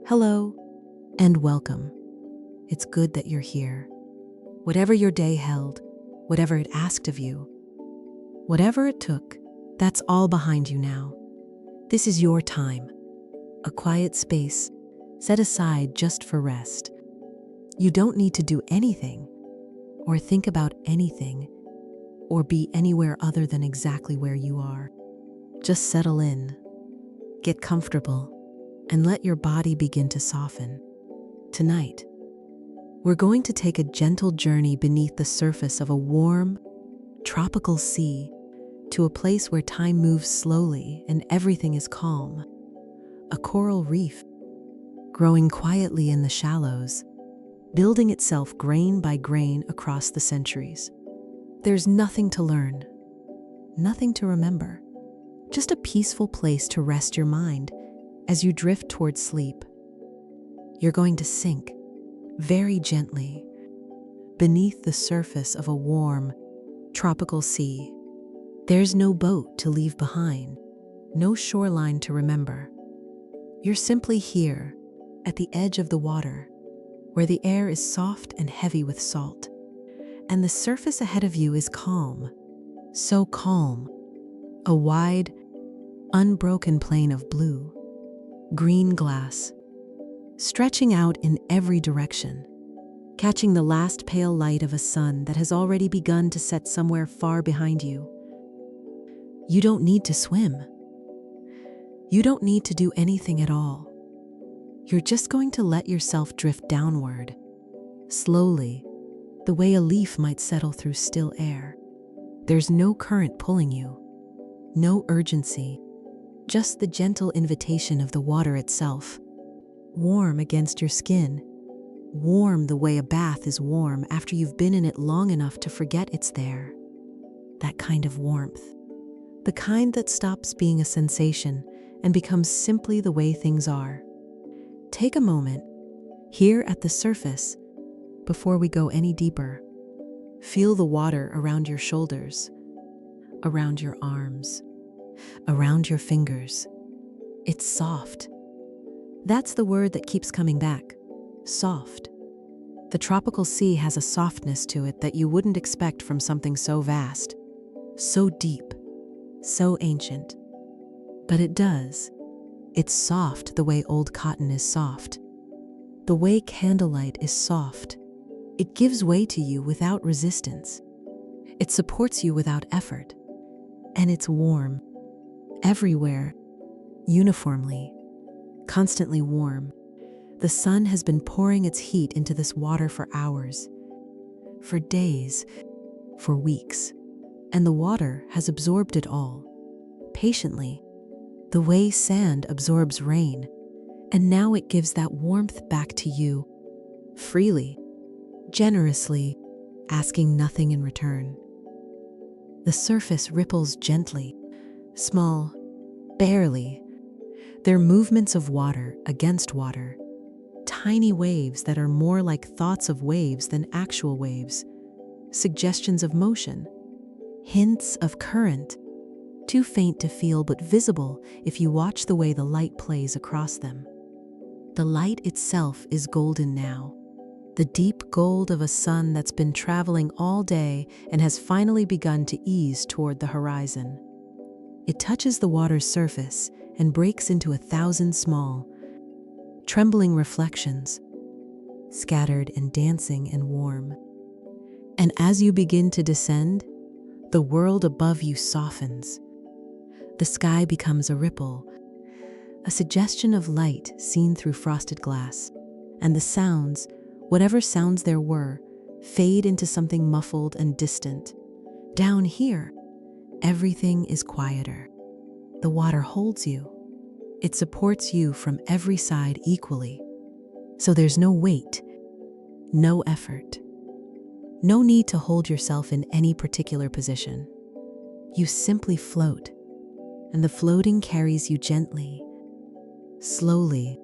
Hello and welcome. It's good that you're here. Whatever your day held, whatever it asked of you, whatever it took, that's all behind you now. This is your time, a quiet space set aside just for rest. You don't need to do anything or think about anything or be anywhere other than exactly where you are. Just settle in, get comfortable, and let your body begin to soften. Tonight, we're going to take a gentle journey beneath the surface of a warm, tropical sea to a place where time moves slowly and everything is calm. A coral reef, growing quietly in the shallows, building itself grain by grain across the centuries. There's nothing to learn, nothing to remember, just a peaceful place to rest your mind as you drift towards sleep. You're going to sink very gently beneath the surface of a warm, tropical sea. There's no boat to leave behind, no shoreline to remember. You're simply here at the edge of the water, where the air is soft and heavy with salt, and the surface ahead of you is calm, so calm, a wide, unbroken plain of blue, green glass, stretching out in every direction, catching the last pale light of a sun that has already begun to set somewhere far behind you. You don't need to swim. You don't need to do anything at all. You're just going to let yourself drift downward, slowly, the way a leaf might settle through still air. There's no current pulling you, no urgency, just the gentle invitation of the water itself, warm against your skin, warm the way a bath is warm after you've been in it long enough to forget it's there. That kind of warmth, the kind that stops being a sensation and becomes simply the way things are. Take a moment, here at the surface, before we go any deeper. Feel the water around your shoulders, around your arms, around your fingers. It's soft. That's the word that keeps coming back, soft. The tropical sea has a softness to it that you wouldn't expect from something so vast, so deep, so ancient. But it does. It's soft the way old cotton is soft, the way candlelight is soft. It gives way to you without resistance. It supports you without effort. And it's warm, everywhere, uniformly, constantly warm. The sun has been pouring its heat into this water for hours, for days, for weeks, and the water has absorbed it all, patiently, the way sand absorbs rain, and now it gives that warmth back to you, freely, generously, asking nothing in return. The surface ripples gently, small, barely. They're movements of water against water, tiny waves that are more like thoughts of waves than actual waves, suggestions of motion, hints of current, too faint to feel but visible if you watch the way the light plays across them. The light itself is golden now, the deep gold of a sun that's been traveling all day and has finally begun to ease toward the horizon. It touches the water's surface and breaks into 1,000 small, trembling reflections, scattered and dancing and warm. And as you begin to descend, the world above you softens. The sky becomes a ripple, a suggestion of light seen through frosted glass, and the sounds, whatever sounds there were, fade into something muffled and distant. Down here, everything is quieter. The water holds you. It supports you from every side equally. So there's no weight, no effort, no need to hold yourself in any particular position. You simply float, and the floating carries you gently, slowly,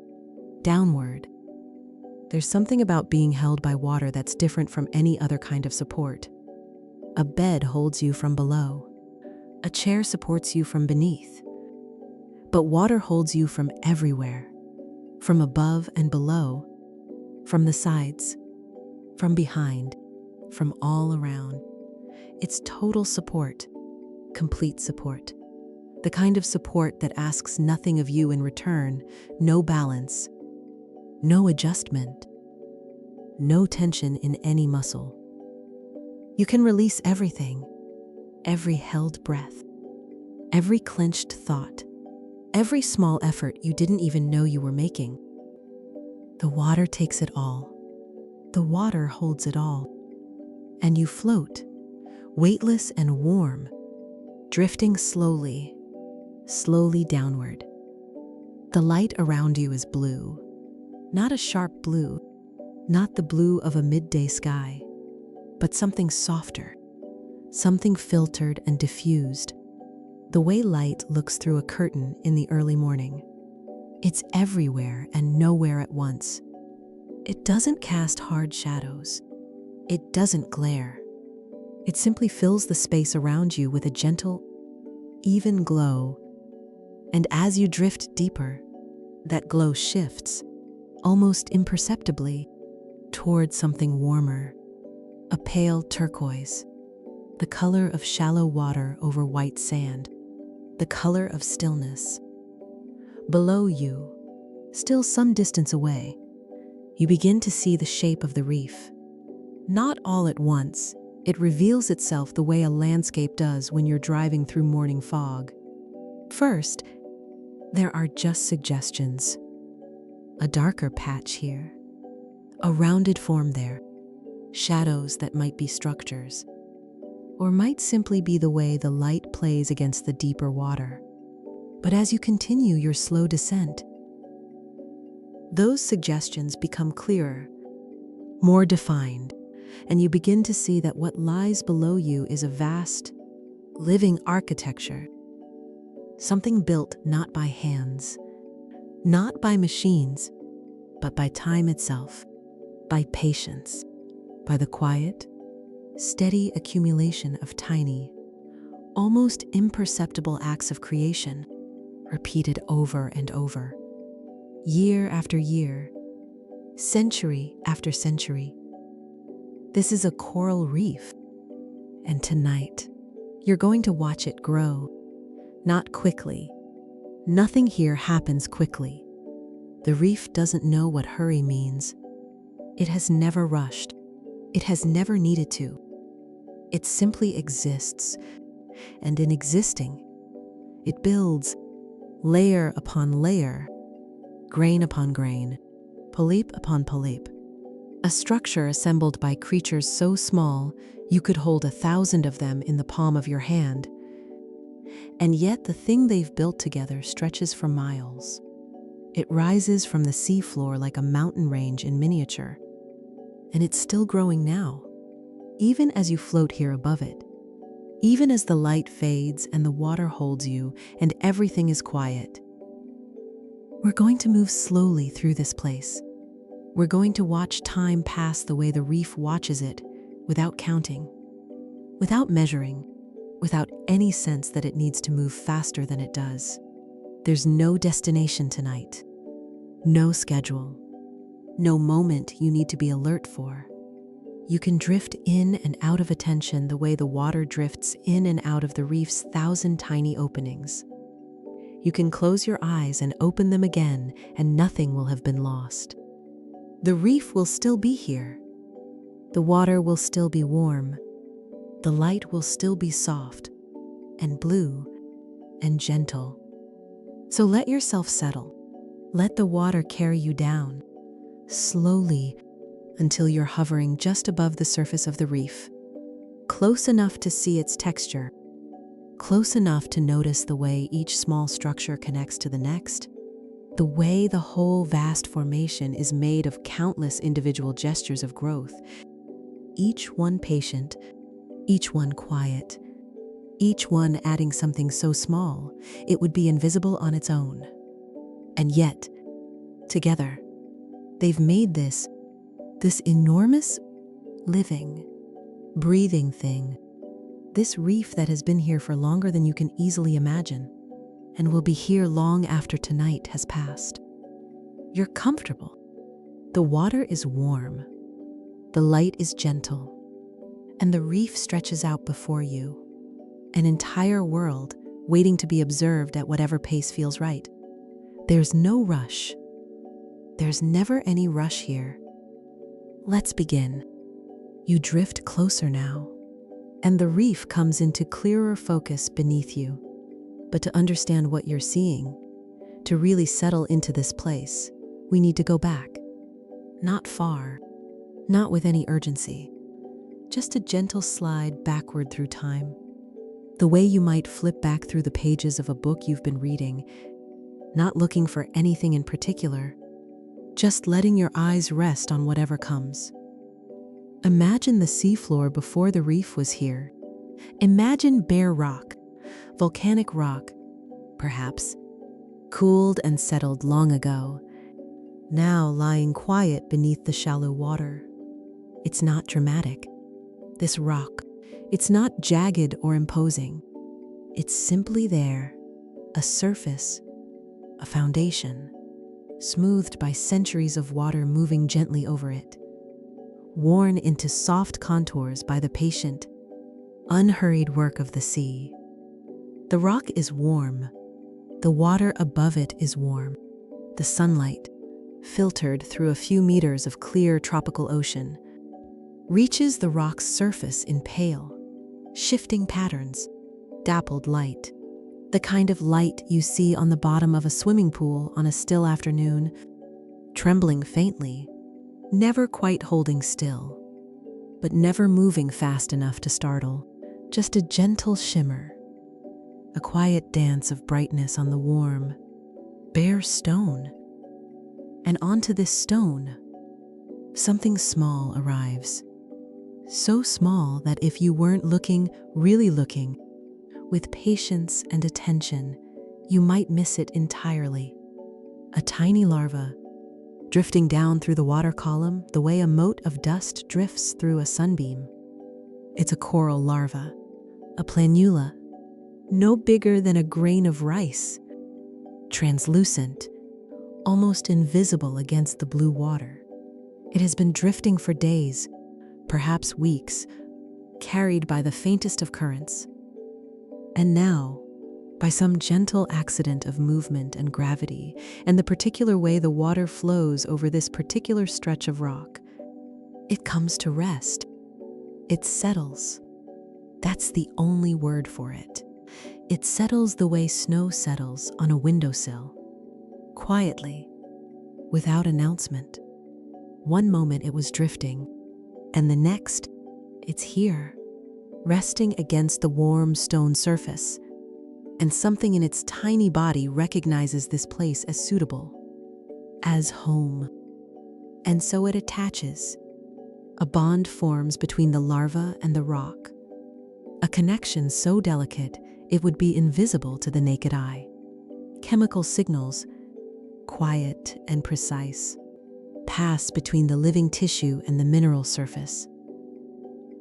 downward. There's something about being held by water that's different from any other kind of support. A bed holds you from below. A chair supports you from beneath. But water holds you from everywhere. from above and below, from the sides, from behind, from all around. It's total support, complete support. The kind of support that asks nothing of you in return, no balance, no adjustment, no tension in any muscle. You can release everything, every held breath, every clenched thought, every small effort you didn't even know you were making. The water takes it all. The water holds it all. And you float, weightless and warm, drifting slowly, slowly downward. The light around you is blue, not a sharp blue, not the blue of a midday sky, but something softer, something filtered and diffused, the way light looks through a curtain in the early morning. It's everywhere and nowhere at once. It doesn't cast hard shadows. It doesn't glare. It simply fills the space around you with a gentle, even glow. And as you drift deeper, that glow shifts, almost imperceptibly, towards something warmer, a pale turquoise, the color of shallow water over white sand, the color of stillness. Below you, still some distance away, you begin to see the shape of the reef. Not all at once, it reveals itself the way a landscape does when you're driving through morning fog. First, there are just suggestions. A darker patch here, a rounded form there, shadows that might be structures, or might simply be the way the light plays against the deeper water. But as you continue your slow descent, those suggestions become clearer, more defined, and you begin to see that what lies below you is a vast, living architecture. Something built not by hands, not by machines, but by time itself, by patience, by the quiet, steady accumulation of tiny, almost imperceptible acts of creation, repeated over and over, year after year, century after century. This is a coral reef, and tonight, you're going to watch it grow, not quickly. Nothing here happens quickly. The reef doesn't know what hurry means. It has never rushed. It has never needed to. It simply exists, and in existing, it builds layer upon layer, grain upon grain, polyp upon polyp. A structure assembled by creatures so small you could hold 1,000 of them in the palm of your hand. And yet the thing they've built together stretches for miles. It rises from the seafloor like a mountain range in miniature. And it's still growing now, even as you float here above it. Even as the light fades and the water holds you and everything is quiet. We're going to move slowly through this place. We're going to watch time pass the way the reef watches it, without counting, without measuring, without any sense that it needs to move faster than it does. There's no destination tonight, no schedule, no moment you need to be alert for. You can drift in and out of attention the way the water drifts in and out of the reef's 1,000 tiny openings. You can close your eyes and open them again, and nothing will have been lost. The reef will still be here. The water will still be warm. The light will still be soft and blue and gentle. So let yourself settle. Let the water carry you down, slowly, until you're hovering just above the surface of the reef, close enough to see its texture, close enough to notice the way each small structure connects to the next, the way the whole vast formation is made of countless individual gestures of growth, each one patient, each one quiet, each one adding something so small it would be invisible on its own. And yet, together, they've made this enormous, living, breathing thing, this reef that has been here for longer than you can easily imagine, and will be here long after tonight has passed. You're comfortable. The water is warm. The light is gentle. And the reef stretches out before you. An entire world waiting to be observed at whatever pace feels right. There's no rush. There's never any rush here. Let's begin. You drift closer now, and the reef comes into clearer focus beneath you. But to understand what you're seeing, to really settle into this place, we need to go back. Not far, not with any urgency, just a gentle slide backward through time. The way you might flip back through the pages of a book you've been reading, not looking for anything in particular, just letting your eyes rest on whatever comes. Imagine the seafloor before the reef was here. Imagine bare rock, volcanic rock, perhaps, cooled and settled long ago, now lying quiet beneath the shallow water. It's not dramatic. This rock, it's not jagged or imposing. It's simply there, a surface, a foundation, smoothed by centuries of water moving gently over it, worn into soft contours by the patient, unhurried work of the sea. The rock is warm. The water above it is warm. The sunlight, filtered through a few meters of clear tropical ocean, reaches the rock's surface in pale, shifting patterns, dappled light. The kind of light you see on the bottom of a swimming pool on a still afternoon, trembling faintly, never quite holding still, but never moving fast enough to startle, just a gentle shimmer, a quiet dance of brightness on the warm, bare stone. And onto this stone, something small arrives. So small that if you weren't looking, really looking, with patience and attention, you might miss it entirely. A tiny larva, drifting down through the water column the way a mote of dust drifts through a sunbeam. It's a coral larva, a planula, no bigger than a grain of rice, translucent, almost invisible against the blue water. It has been drifting for days, perhaps weeks, carried by the faintest of currents. And now, by some gentle accident of movement and gravity, and the particular way the water flows over this particular stretch of rock, it comes to rest. It settles. That's the only word for it. It settles the way snow settles on a windowsill, quietly, without announcement. One moment it was drifting, and the next, it's here, resting against the warm stone surface, and something in its tiny body recognizes this place as suitable, as home. And so it attaches. A bond forms between the larva and the rock, a connection so delicate it would be invisible to the naked eye. Chemical signals, quiet and precise, pass between the living tissue and the mineral surface.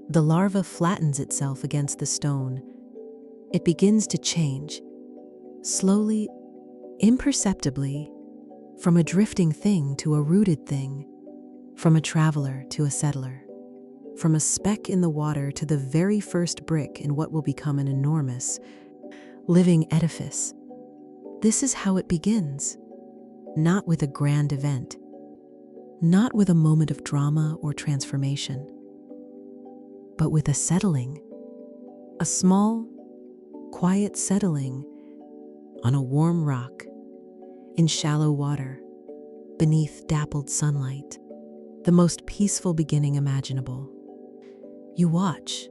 The larva flattens itself against the stone. It begins to change, slowly, imperceptibly, from a drifting thing to a rooted thing, from a traveler to a settler, from a speck in the water to the very first brick in what will become an enormous, living edifice. This is how it begins, not with a grand event, not with a moment of drama or transformation, but with a settling, a small, quiet settling on a warm rock, in shallow water, beneath dappled sunlight, the most peaceful beginning imaginable. You watch,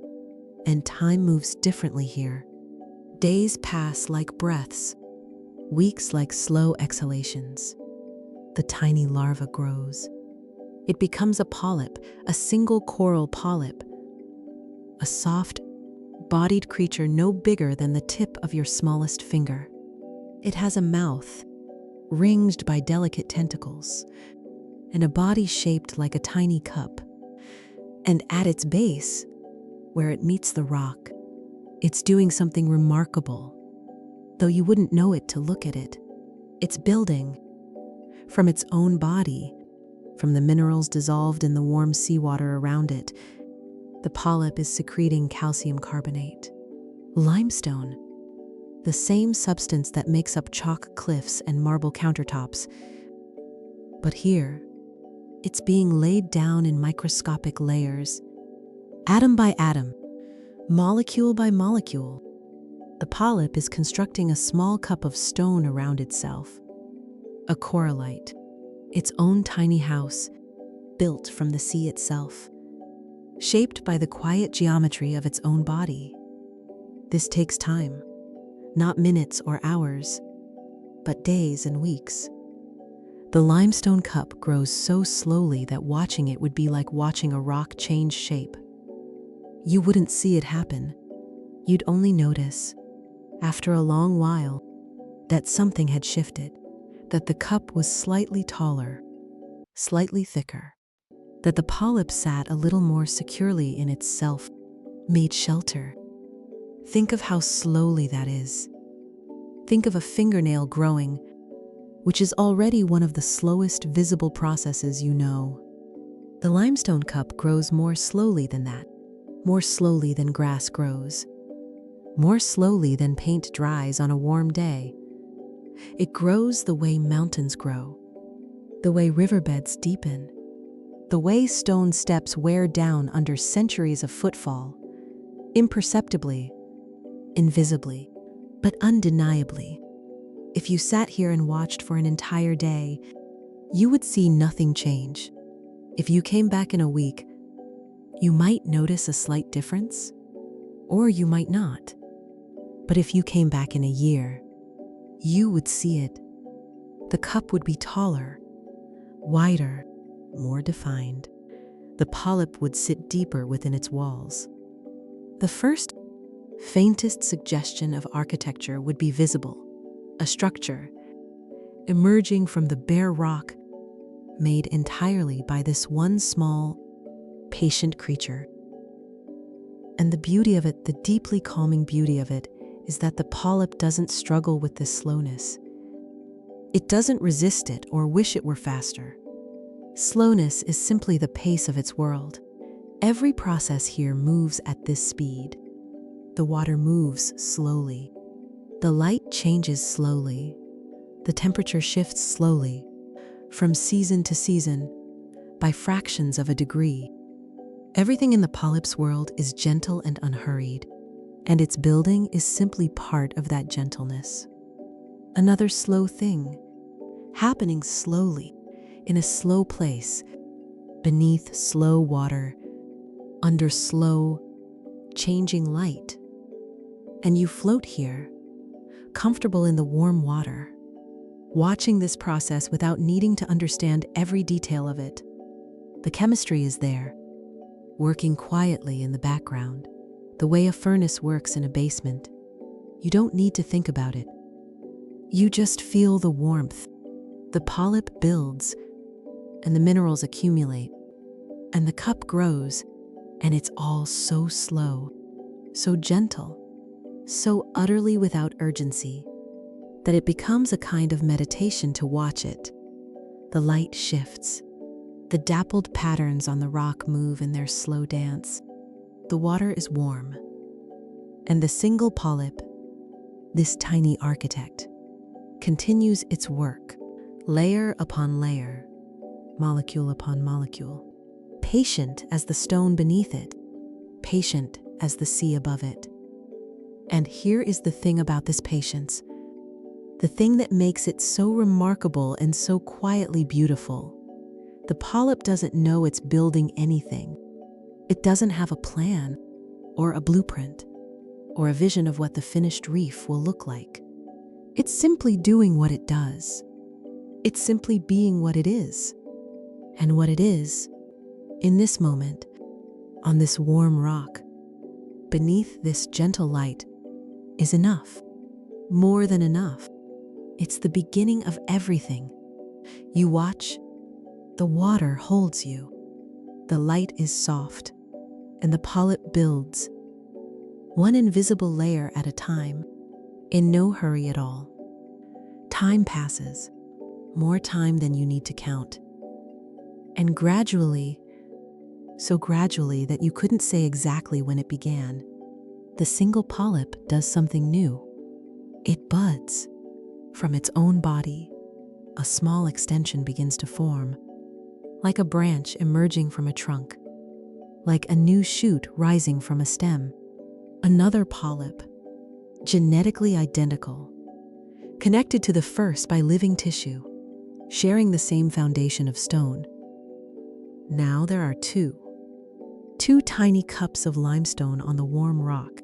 and time moves differently here. Days pass like breaths, weeks like slow exhalations. The tiny larva grows. It becomes a polyp, a single coral polyp, a soft, bodied creature no bigger than the tip of your smallest finger. It has a mouth, ringed by delicate tentacles, and a body shaped like a tiny cup. And at its base, where it meets the rock, it's doing something remarkable, though you wouldn't know it to look at it. It's building. from its own body, from the minerals dissolved in the warm seawater around it. The polyp is secreting calcium carbonate. Limestone, the same substance that makes up chalk cliffs and marble countertops. But here, it's being laid down in microscopic layers, atom by atom, molecule by molecule. The polyp is constructing a small cup of stone around itself, a corallite, its own tiny house, built from the sea itself, shaped by the quiet geometry of its own body. This takes time, not minutes or hours, but days and weeks. The limestone cup grows so slowly that watching it would be like watching a rock change shape. You wouldn't see it happen. You'd only notice, after a long while, that something had shifted, that the cup was slightly taller, slightly thicker, that the polyp sat a little more securely in its self-made shelter. Think of how slowly that is. Think of a fingernail growing, which is already one of the slowest visible processes you know. The limestone cup grows more slowly than that, more slowly than grass grows, more slowly than paint dries on a warm day. It grows the way mountains grow, the way riverbeds deepen, the way stone steps wear down under centuries of footfall, imperceptibly, invisibly, but undeniably. If you sat here and watched for an entire day, you would see nothing change. If you came back in a week, you might notice a slight difference, or you might not. But if you came back in a year, you would see it. The cup would be taller, wider, more defined. The polyp would sit deeper within its walls. The first, faintest suggestion of architecture would be visible, a structure emerging from the bare rock, made entirely by this one small, patient creature. And the beauty of it, the deeply calming beauty of it, is that the polyp doesn't struggle with this slowness. It doesn't resist it or wish it were faster. Slowness is simply the pace of its world. Every process here moves at this speed. The water moves slowly. The light changes slowly. The temperature shifts slowly, from season to season, by fractions of a degree. Everything in the polyp's world is gentle and unhurried, and its building is simply part of that gentleness. Another slow thing, happening slowly, in a slow place, beneath slow water, under slow, changing light. And you float here, comfortable in the warm water, watching this process without needing to understand every detail of it. The chemistry is there, working quietly in the background, the way a furnace works in a basement. You don't need to think about it. You just feel the warmth. The polyp builds, and the minerals accumulate, and the cup grows, and it's all so slow, so gentle, so utterly without urgency, that it becomes a kind of meditation to watch it. The light shifts. The dappled patterns on the rock move in their slow dance. The water is warm. And the single polyp, this tiny architect, continues its work, layer upon layer, molecule upon molecule, patient as the stone beneath it, patient as the sea above it. And here is the thing about this patience, the thing that makes it so remarkable and so quietly beautiful. The polyp doesn't know it's building anything. It doesn't have a plan, or a blueprint, or a vision of what the finished reef will look like. It's simply doing what it does. It's simply being what it is. And what it is, in this moment, on this warm rock, beneath this gentle light, is enough. More than enough. It's the beginning of everything. You watch, the water holds you. The light is soft, and the polyp builds, one invisible layer at a time, in no hurry at all. Time passes. more time than you need to count. And gradually, so gradually that you couldn't say exactly when it began, the single polyp does something new. It buds. From its own body, a small extension begins to form, like a branch emerging from a trunk, like a new shoot rising from a stem. Another polyp, genetically identical, connected to the first by living tissue, sharing the same foundation of stone. Now there are two tiny cups of limestone on the warm rock,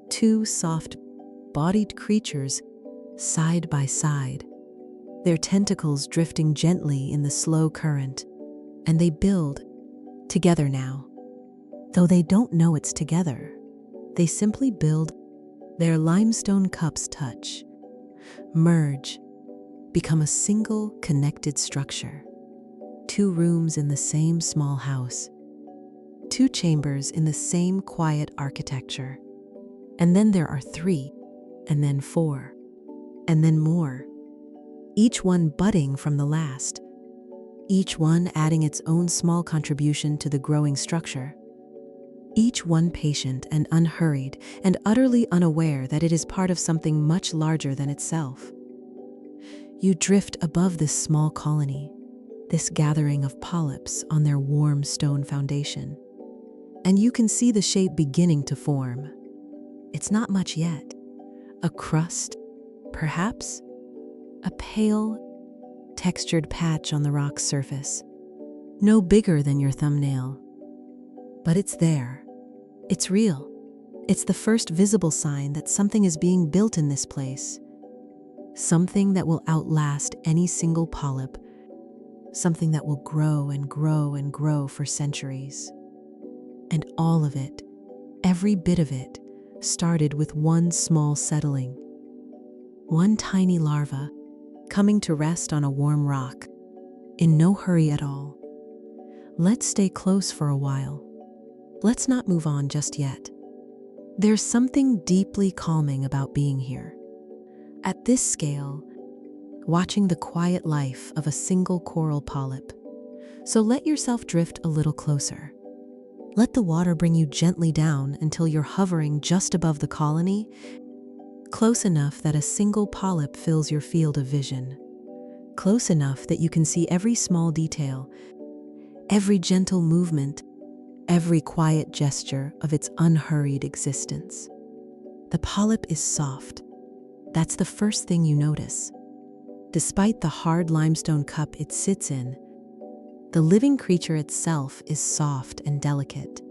two soft-bodied creatures side by side, their tentacles drifting gently in the slow current, and they build together now. Though they don't know it's together, they simply build. Their limestone cups touch, merge, become a single connected structure. Two rooms in the same small house, two chambers in the same quiet architecture. And then there are three, and then four, and then more, each one budding from the last, each one adding its own small contribution to the growing structure, each one patient and unhurried and utterly unaware that it is part of something much larger than itself. You drift above this small colony, this gathering of polyps on their warm stone foundation, and you can see the shape beginning to form. It's not much yet. A crust, perhaps, a pale, textured patch on the rock's surface, no bigger than your thumbnail. But it's there. It's real. It's the first visible sign that something is being built in this place. Something that will outlast any single polyp. Something that will grow and grow and grow for centuries. And all of it, every bit of it, started with one small settling. One tiny larva, coming to rest on a warm rock, in no hurry at all. Let's stay close for a while. Let's not move on just yet. There's something deeply calming about being here. At this scale, watching the quiet life of a single coral polyp. So let yourself drift a little closer. Let the water bring you gently down until you're hovering just above the colony, close enough that a single polyp fills your field of vision. Close enough that you can see every small detail, every gentle movement, every quiet gesture of its unhurried existence. The polyp is soft. That's the first thing you notice. Despite the hard limestone cup it sits in, the living creature itself is soft and delicate,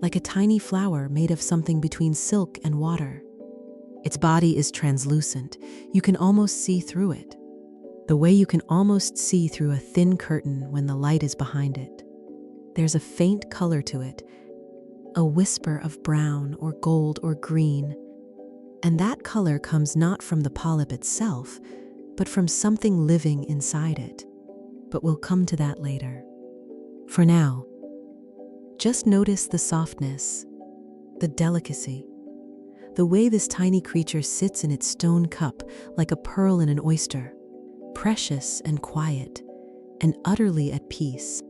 like a tiny flower made of something between silk and water. Its body is translucent. You can almost see through it, the way you can almost see through a thin curtain when the light is behind it. There's a faint color to it, a whisper of brown or gold or green, and that color comes not from the polyp itself, but from something living inside it. But we'll come to that later. For now, just notice the softness, the delicacy, the way this tiny creature sits in its stone cup like a pearl in an oyster, precious and quiet and utterly at peace.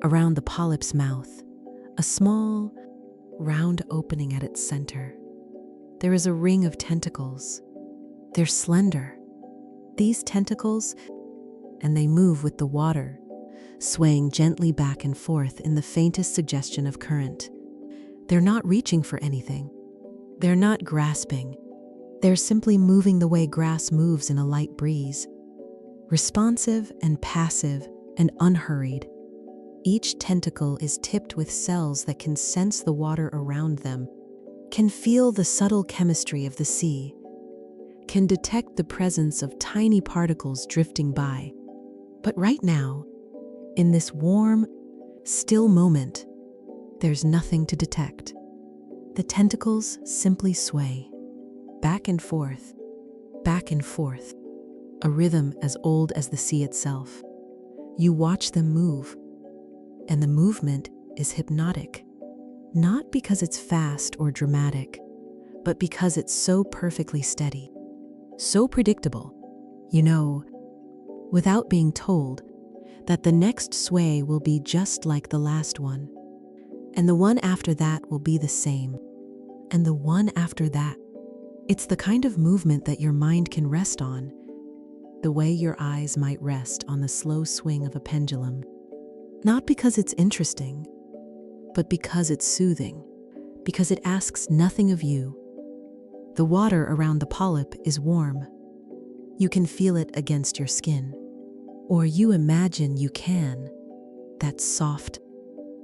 Around the polyp's mouth, a small, round opening at its center. There is a ring of tentacles. They're slender. These tentacles, and they move with the water, swaying gently back and forth in the faintest suggestion of current. They're not reaching for anything. They're not grasping. They're simply moving the way grass moves in a light breeze, responsive and passive and unhurried. Each tentacle is tipped with cells that can sense the water around them, can feel the subtle chemistry of the sea, can detect the presence of tiny particles drifting by. But right now, in this warm, still moment, there's nothing to detect. The tentacles simply sway, back and forth, a rhythm as old as the sea itself. You watch them move, and the movement is hypnotic, not because it's fast or dramatic, but because it's so perfectly steady, so predictable. You know, without being told that the next sway will be just like the last one, and the one after that will be the same, and the one after that. It's the kind of movement that your mind can rest on, the way your eyes might rest on the slow swing of a pendulum. Not because it's interesting, but because it's soothing, because it asks nothing of you. The water around the polyp is warm. You can feel it against your skin, or you imagine you can. That soft,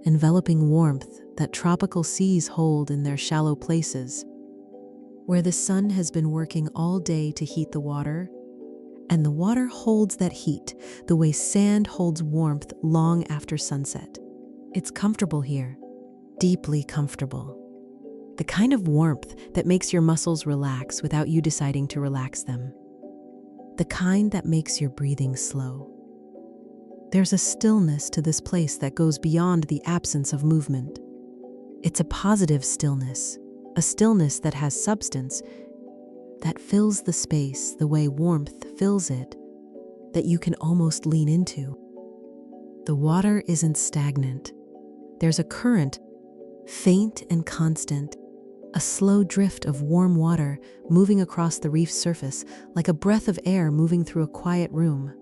enveloping warmth that tropical seas hold in their shallow places, where the sun has been working all day to heat the water, and the water holds that heat the way sand holds warmth long after sunset. It's comfortable here, deeply comfortable. The kind of warmth that makes your muscles relax without you deciding to relax them. The kind that makes your breathing slow. There's a stillness to this place that goes beyond the absence of movement. It's a positive stillness, a stillness that has substance, that fills the space the way warmth fills it, that you can almost lean into. The water isn't stagnant. There's a current, faint and constant, a slow drift of warm water moving across the reef's surface like a breath of air moving through a quiet room.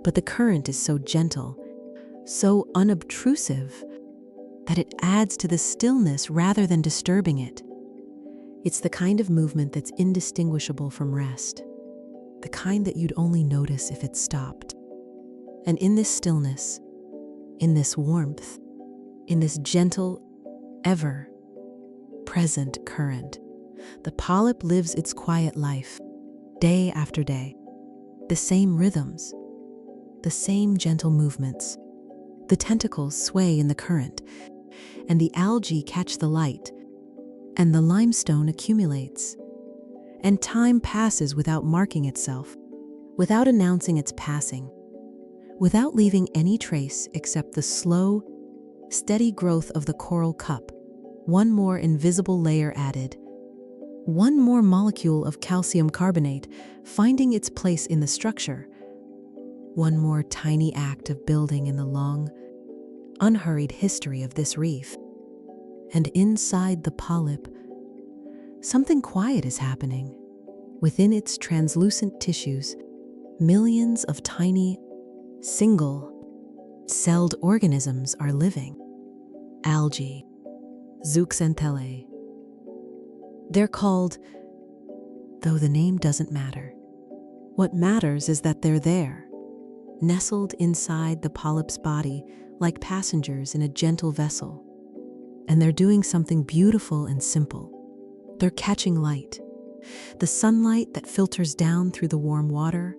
But the current is so gentle, so unobtrusive, that it adds to the stillness rather than disturbing it. It's the kind of movement that's indistinguishable from rest, the kind that you'd only notice if it stopped. And in this stillness, in this warmth, in this gentle, ever-present current, the polyp lives its quiet life, day after day. The same rhythms, the same gentle movements. The tentacles sway in the current, and the algae catch the light, and the limestone accumulates. And time passes without marking itself, without announcing its passing, without leaving any trace except the slow, steady growth of the coral cup. One more invisible layer added, one more molecule of calcium carbonate finding its place in the structure, one more tiny act of building in the long, unhurried history of this reef. And inside the polyp, something quiet is happening. Within its translucent tissues, millions of tiny, single-celled organisms are living. Algae, zooxanthellae. They're called, though the name doesn't matter. What matters is that they're there, nestled inside the polyp's body like passengers in a gentle vessel. And they're doing something beautiful and simple. They're catching light, the sunlight that filters down through the warm water,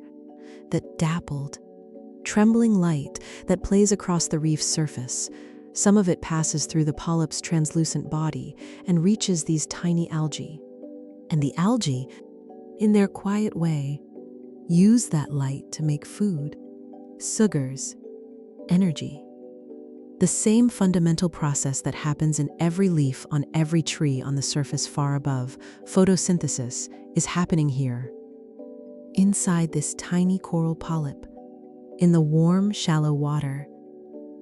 that dappled, trembling light that plays across the reef's surface. Some of it passes through the polyp's translucent body and reaches these tiny algae. And the algae, in their quiet way, use that light to make food, sugars, energy. The same fundamental process that happens in every leaf on every tree on the surface far above, photosynthesis, is happening here. Inside this tiny coral polyp, in the warm, shallow water,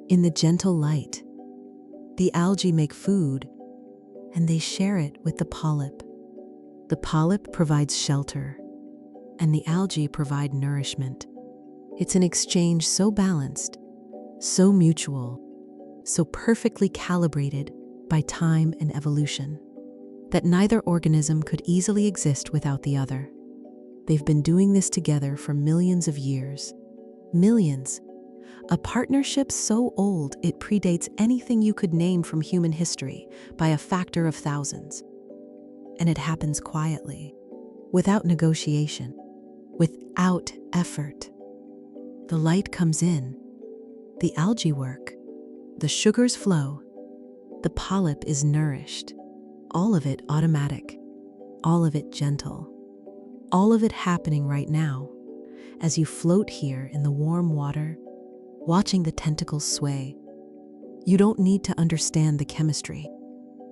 in the gentle light, the algae make food, and they share it with the polyp. The polyp provides shelter, and the algae provide nourishment. It's an exchange so balanced, so mutual, so perfectly calibrated by time and evolution, that neither organism could easily exist without the other. They've been doing this together for millions of years. Millions. A partnership so old it predates anything you could name from human history by a factor of thousands. And it happens quietly, without negotiation, without effort. The light comes in, the algae work, the sugars flow, the polyp is nourished, all of it automatic, all of it gentle, all of it happening right now as you float here in the warm water, watching the tentacles sway. You don't need to understand the chemistry.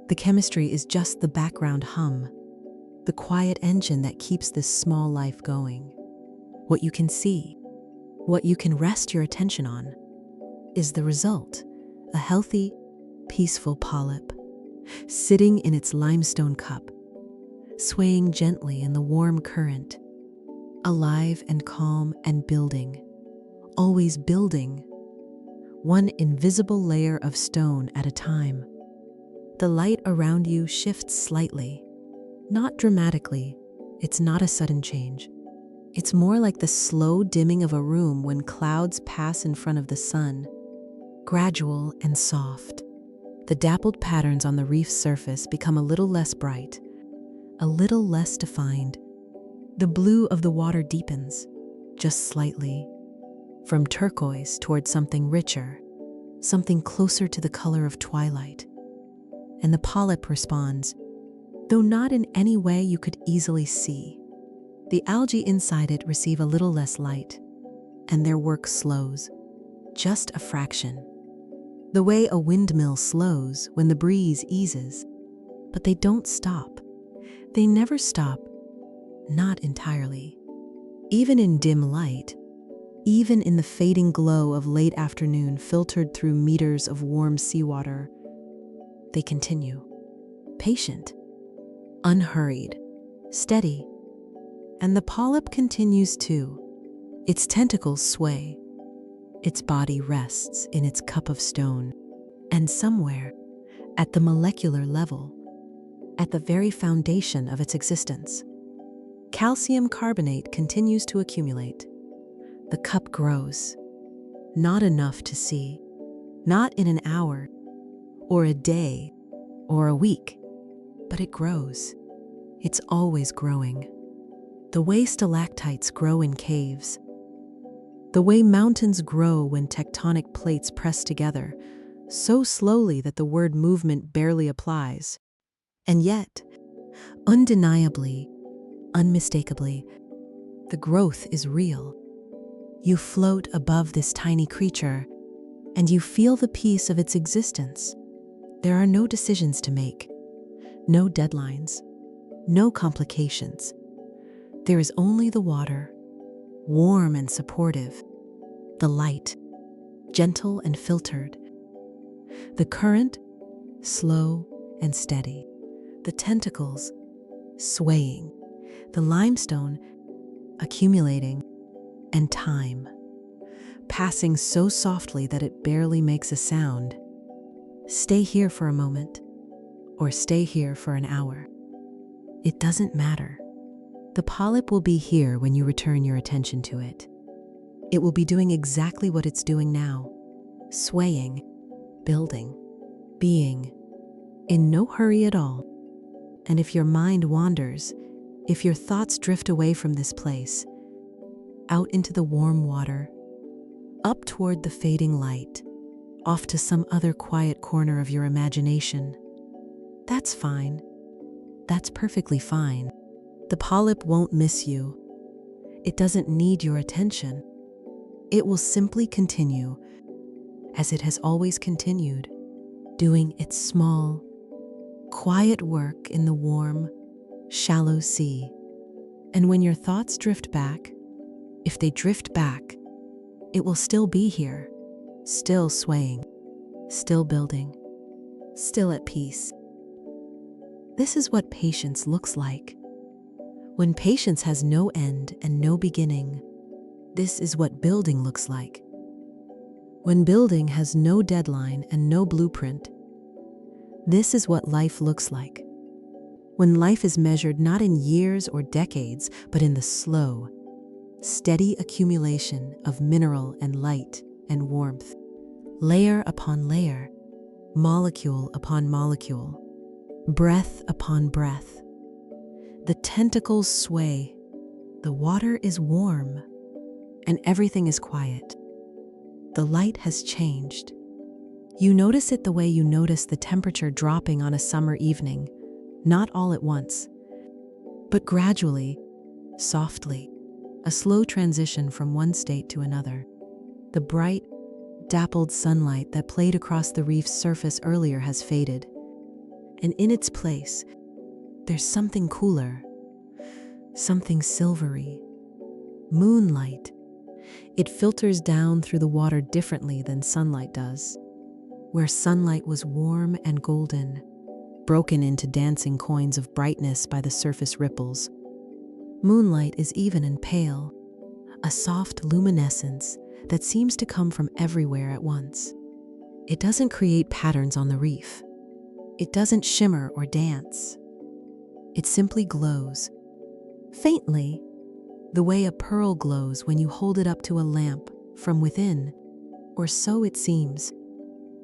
The chemistry is just the background hum, the quiet engine that keeps this small life going. What you can see, What you can rest your attention on is the result, a healthy, peaceful polyp, sitting in its limestone cup, swaying gently in the warm current, alive and calm and building, always building, one invisible layer of stone at a time. The light around you shifts slightly, not dramatically. It's not a sudden change. It's more like the slow dimming of a room when clouds pass in front of the sun, gradual and soft. The dappled patterns on the reef's surface become a little less bright, a little less defined. The blue of the water deepens, just slightly, from turquoise toward something richer, something closer to the color of twilight. And the polyp responds, though not in any way you could easily see. The algae inside it receive a little less light, and their work slows, just a fraction. The way a windmill slows when the breeze eases, but they don't stop. They never stop, not entirely. Even in dim light, even in the fading glow of late afternoon filtered through meters of warm seawater, they continue, patient, unhurried, steady. And the polyp continues too. Its tentacles sway. Its body rests in its cup of stone. And somewhere, at the molecular level, at the very foundation of its existence, calcium carbonate continues to accumulate. The cup grows. Not enough to see. Not in an hour, or a day, or a week. But it grows. It's always growing. The way stalactites grow in caves. The way mountains grow when tectonic plates press together, so slowly that the word movement barely applies. And yet, undeniably, unmistakably, the growth is real. You float above this tiny creature, and you feel the peace of its existence. There are no decisions to make, no deadlines, no complications. There is only the water, warm and supportive, the light, gentle and filtered, the current, slow and steady, the tentacles, swaying, the limestone, accumulating, and time, passing so softly that it barely makes a sound. Stay here for a moment, or stay here for an hour. It doesn't matter. The polyp will be here when you return your attention to it. It will be doing exactly what it's doing now, swaying, building, being, in no hurry at all. And if your mind wanders, if your thoughts drift away from this place, out into the warm water, up toward the fading light, off to some other quiet corner of your imagination, that's fine. That's perfectly fine. The polyp won't miss you. It doesn't need your attention. It will simply continue, as it has always continued, doing its small, quiet work in the warm, shallow sea. And when your thoughts drift back, if they drift back, it will still be here, still swaying, still building, still at peace. This is what patience looks like. When patience has no end and no beginning, this is what building looks like. When building has no deadline and no blueprint, this is what life looks like. When life is measured not in years or decades, but in the slow, steady accumulation of mineral and light and warmth, layer upon layer, molecule upon molecule, breath upon breath. The tentacles sway, the water is warm, and everything is quiet. The light has changed. You notice it the way you notice the temperature dropping on a summer evening, not all at once, but gradually, softly, a slow transition from one state to another. The bright, dappled sunlight that played across the reef's surface earlier has faded, and in its place, there's something cooler, something silvery, moonlight, It filters down through the water differently than sunlight does. Where sunlight was warm and golden, broken into dancing coins of brightness by the surface ripples, moonlight is even and pale, a soft luminescence that seems to come from everywhere at once. It doesn't create patterns on the reef. It doesn't shimmer or dance. It simply glows, faintly, the way a pearl glows when you hold it up to a lamp from within, or so it seems.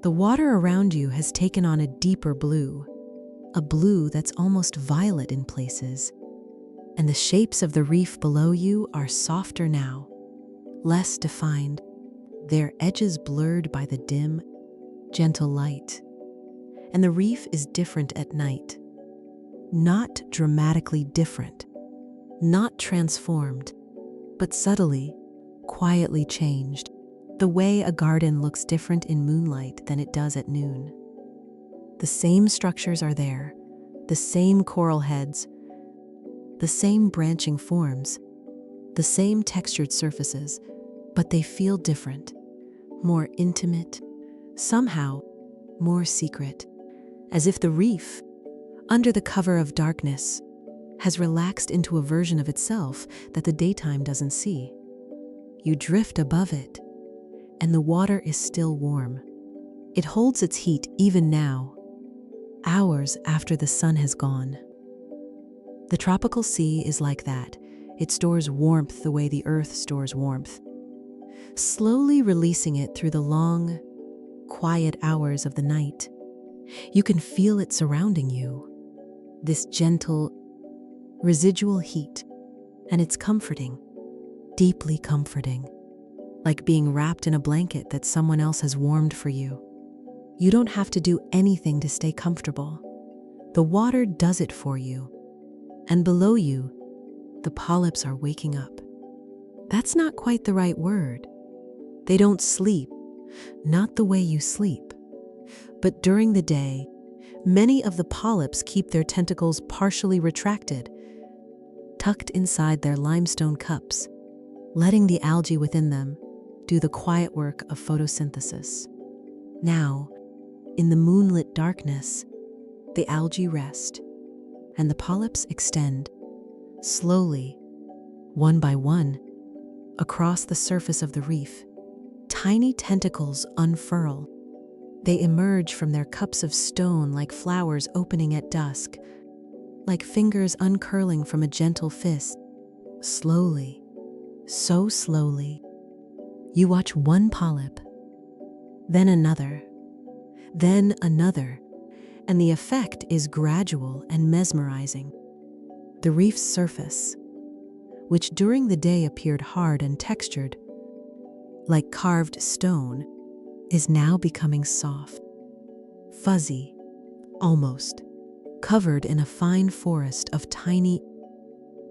The water around you has taken on a deeper blue, a blue that's almost violet in places, and the shapes of the reef below you are softer now, less defined, their edges blurred by the dim, gentle light. And the reef is different at night. Not dramatically different, not transformed, but subtly, quietly changed, the way a garden looks different in moonlight than it does at noon. The same structures are there, the same coral heads, the same branching forms, the same textured surfaces, but they feel different, more intimate, somehow more secret, as if the reef, under the cover of darkness, has relaxed into a version of itself that the daytime doesn't see. You drift above it, and the water is still warm. It holds its heat even now, hours after the sun has gone. The tropical sea is like that. It stores warmth the way the earth stores warmth, slowly releasing it through the long, quiet hours of the night. You can feel it surrounding you, this gentle, residual heat, and it's comforting, deeply comforting, like being wrapped in a blanket that someone else has warmed for you. You don't have to do anything to stay comfortable. The water does it for you. And below you, the polyps are waking up. That's not quite the right word. They don't sleep, not the way you sleep. But during the day, many of the polyps keep their tentacles partially retracted, tucked inside their limestone cups, letting the algae within them do the quiet work of photosynthesis. Now, in the moonlit darkness, the algae rest, and the polyps extend, slowly, one by one, across the surface of the reef. Tiny tentacles unfurl. They emerge from their cups of stone like flowers opening at dusk, like fingers uncurling from a gentle fist. Slowly, so slowly, you watch one polyp, then another, and the effect is gradual and mesmerizing. The reef's surface, which during the day appeared hard and textured, like carved stone, is now becoming soft, fuzzy, almost covered in a fine forest of tiny,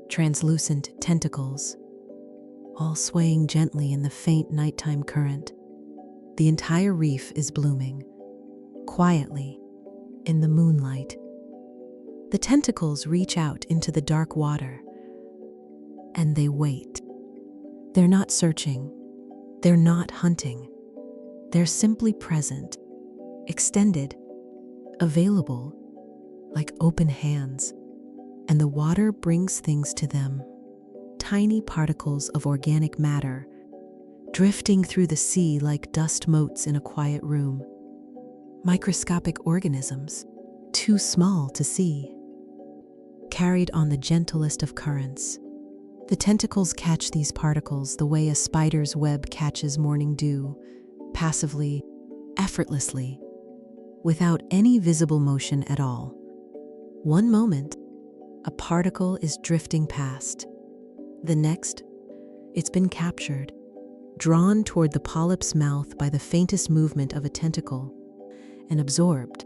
translucent tentacles, all swaying gently in the faint nighttime current. The entire reef is blooming, quietly, in the moonlight. The tentacles reach out into the dark water, and they wait. They're not searching. They're not hunting. They're simply present, extended, available, like open hands. And the water brings things to them. Tiny particles of organic matter, drifting through the sea like dust motes in a quiet room. Microscopic organisms, too small to see, carried on the gentlest of currents. The tentacles catch these particles the way a spider's web catches morning dew, passively, effortlessly, without any visible motion at all. One moment, a particle is drifting past. The next, it's been captured, drawn toward the polyp's mouth by the faintest movement of a tentacle, and absorbed.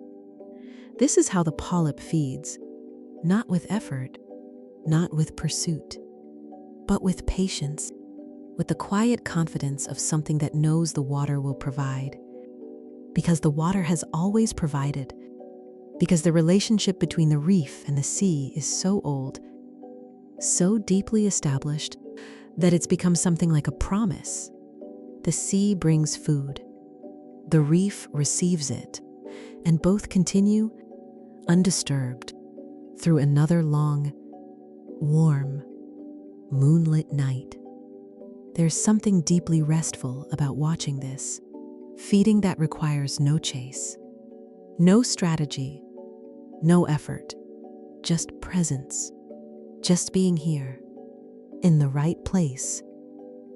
This is how the polyp feeds, not with effort, not with pursuit, but with patience, with the quiet confidence of something that knows the water will provide. Because the water has always provided, because the relationship between the reef and the sea is so old, so deeply established, that it's become something like a promise. The sea brings food, the reef receives it, and both continue undisturbed through another long, warm, moonlit night. There's something deeply restful about watching this, feeding that requires no chase, no strategy, no effort, just presence, just being here, in the right place,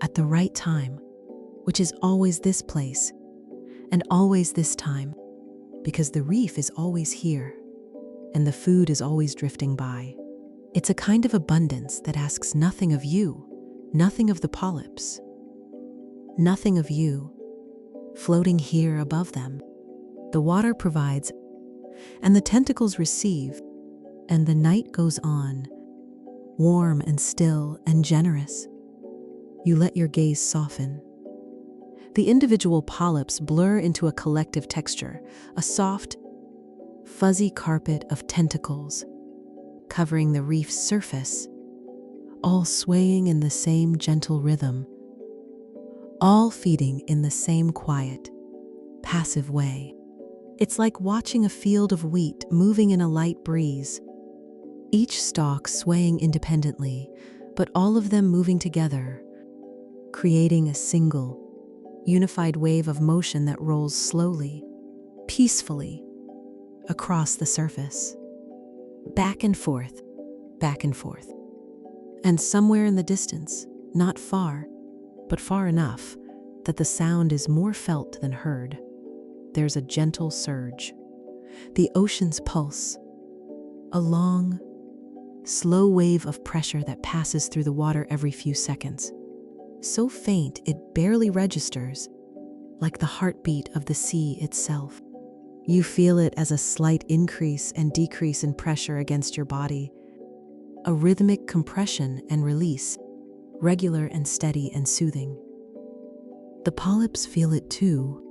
at the right time, which is always this place, and always this time, because the reef is always here, and the food is always drifting by. It's a kind of abundance that asks nothing of you, nothing of the polyps, nothing of you, floating here above them. The water provides, and the tentacles receive, and the night goes on, warm and still and generous. You let your gaze soften. The individual polyps blur into a collective texture, a soft, fuzzy carpet of tentacles covering the reef's surface, all swaying in the same gentle rhythm, all feeding in the same quiet, passive way. It's like watching a field of wheat moving in a light breeze, each stalk swaying independently, but all of them moving together, creating a single, unified wave of motion that rolls slowly, peacefully, across the surface. Back and forth, back and forth. And somewhere in the distance, not far, but far enough that the sound is more felt than heard, there's a gentle surge. The ocean's pulse, a long, slow wave of pressure that passes through the water every few seconds. So faint it barely registers, like the heartbeat of the sea itself. You feel it as a slight increase and decrease in pressure against your body, a rhythmic compression and release, regular and steady and soothing. The polyps feel it too,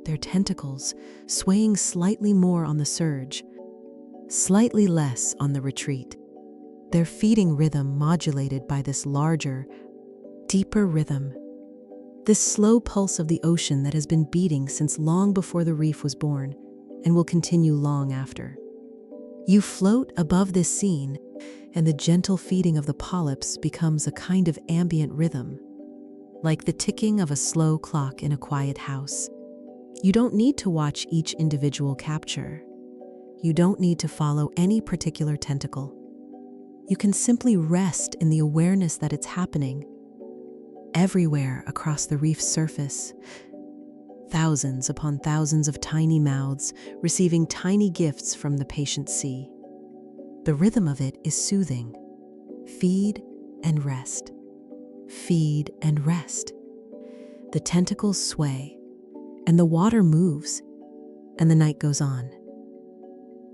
their tentacles swaying slightly more on the surge, slightly less on the retreat. Their feeding rhythm modulated by this larger, deeper rhythm, this slow pulse of the ocean that has been beating since long before the reef was born and will continue long after. You float above this scene, and the gentle feeding of the polyps becomes a kind of ambient rhythm, like the ticking of a slow clock in a quiet house. You don't need to watch each individual capture. You don't need to follow any particular tentacle. You can simply rest in the awareness that it's happening everywhere across the reef's surface. Thousands upon thousands of tiny mouths receiving tiny gifts from the patient sea. The rhythm of it is soothing. Feed and rest. Feed and rest. The tentacles sway, and the water moves, and the night goes on.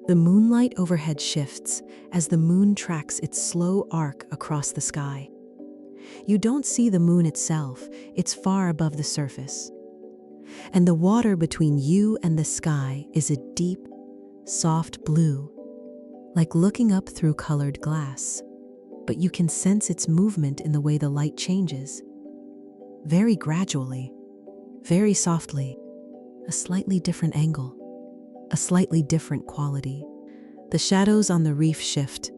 The moonlight overhead shifts as the moon tracks its slow arc across the sky. You don't see the moon itself, it's far above the surface. And the water between you and the sky is a deep, soft blue, like looking up through colored glass. But you can sense its movement in the way the light changes. Very gradually, very softly, a slightly different angle, a slightly different quality. The shadows on the reef shift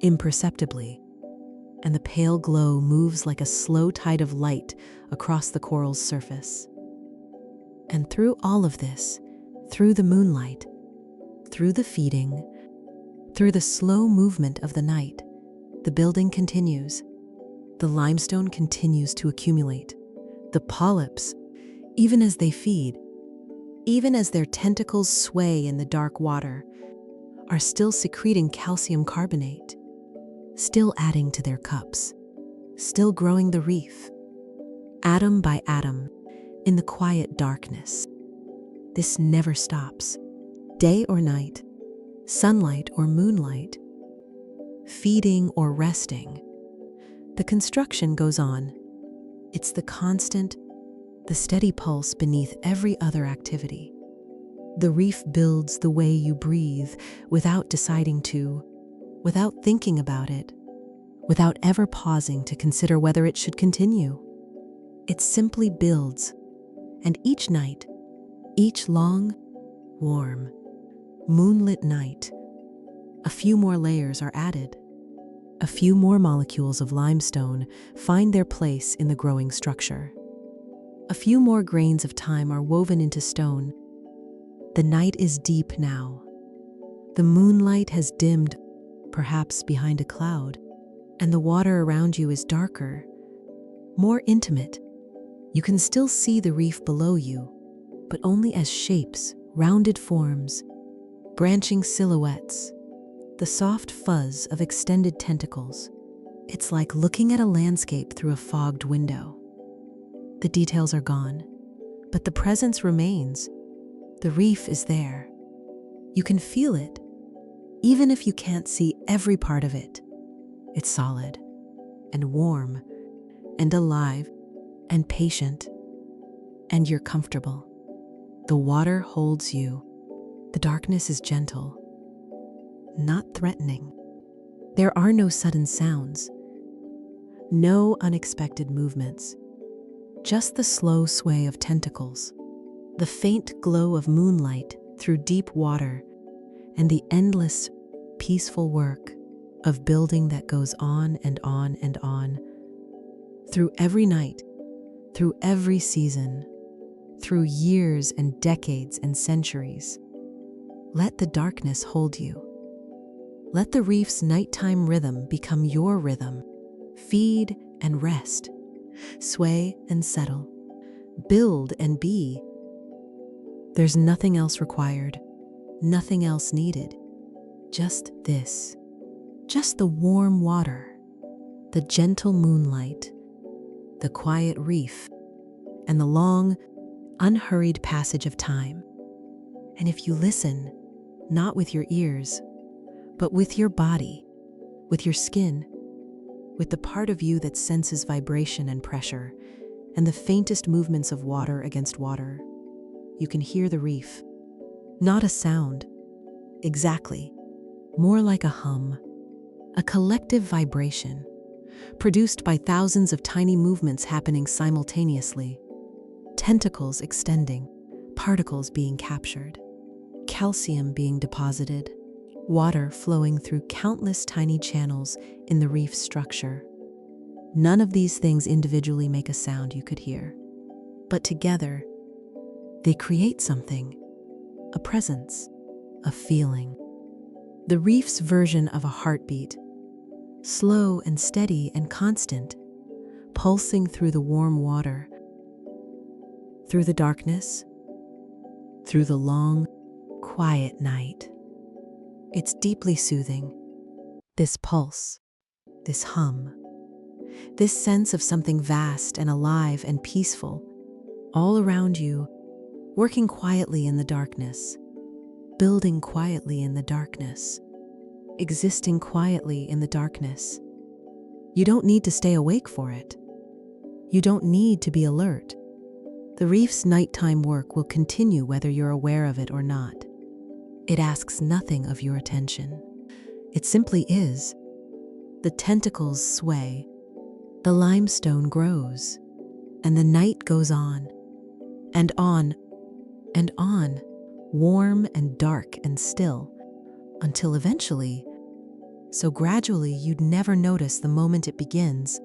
imperceptibly, and the pale glow moves like a slow tide of light across the coral's surface. And through all of this, through the moonlight, through the feeding, through the slow movement of the night, the building continues. The limestone continues to accumulate. The polyps, even as they feed, even as their tentacles sway in the dark water, are still secreting calcium carbonate, still adding to their cups, still growing the reef, atom by atom, in the quiet darkness. This never stops. Day or night, sunlight or moonlight, feeding or resting. The construction goes on. It's the constant, the steady pulse beneath every other activity. The reef builds the way you breathe without deciding to, without thinking about it, without ever pausing to consider whether it should continue. It simply builds, and each night, each long, warm, moonlit night, a few more layers are added. A few more molecules of limestone find their place in the growing structure. A few more grains of time are woven into stone. The night is deep now. The moonlight has dimmed, perhaps behind a cloud, and the water around you is darker, more intimate. You can still see the reef below you, but only as shapes, rounded forms, branching silhouettes, the soft fuzz of extended tentacles. It's like looking at a landscape through a fogged window. The details are gone, but the presence remains. The reef is there. You can feel it, even if you can't see every part of it. It's solid and warm and alive and patient, and you're comfortable. The water holds you. The darkness is gentle, not threatening. There are no sudden sounds, no unexpected movements, just the slow sway of tentacles, the faint glow of moonlight through deep water, and the endless, peaceful work of building that goes on and on and on. Through every night, through every season, through years and decades and centuries, let the darkness hold you. Let the reef's nighttime rhythm become your rhythm. Feed and rest, sway and settle, build and be. There's nothing else required, nothing else needed. Just this. Just the warm water, the gentle moonlight, the quiet reef, and the long, unhurried passage of time. And if you listen, not with your ears, but with your body, with your skin, with the part of you that senses vibration and pressure, and the faintest movements of water against water, you can hear the reef. Not a sound, exactly, more like a hum, a collective vibration, produced by thousands of tiny movements happening simultaneously, tentacles extending, particles being captured, calcium being deposited, water flowing through countless tiny channels in the reef structure. None of these things individually make a sound you could hear, but together, they create something, a presence, a feeling. The reef's version of a heartbeat, slow and steady and constant, pulsing through the warm water, through the darkness, through the long, quiet night. It's deeply soothing. This pulse, this hum, this sense of something vast and alive and peaceful, all around you, working quietly in the darkness, building quietly in the darkness, existing quietly in the darkness. You don't need to stay awake for it. You don't need to be alert. The reef's nighttime work will continue whether you're aware of it or not. It asks nothing of your attention. It simply is. The tentacles sway, the limestone grows, and the night goes on, and on, and on, warm and dark and still, until eventually, so gradually you'd never notice the moment it begins,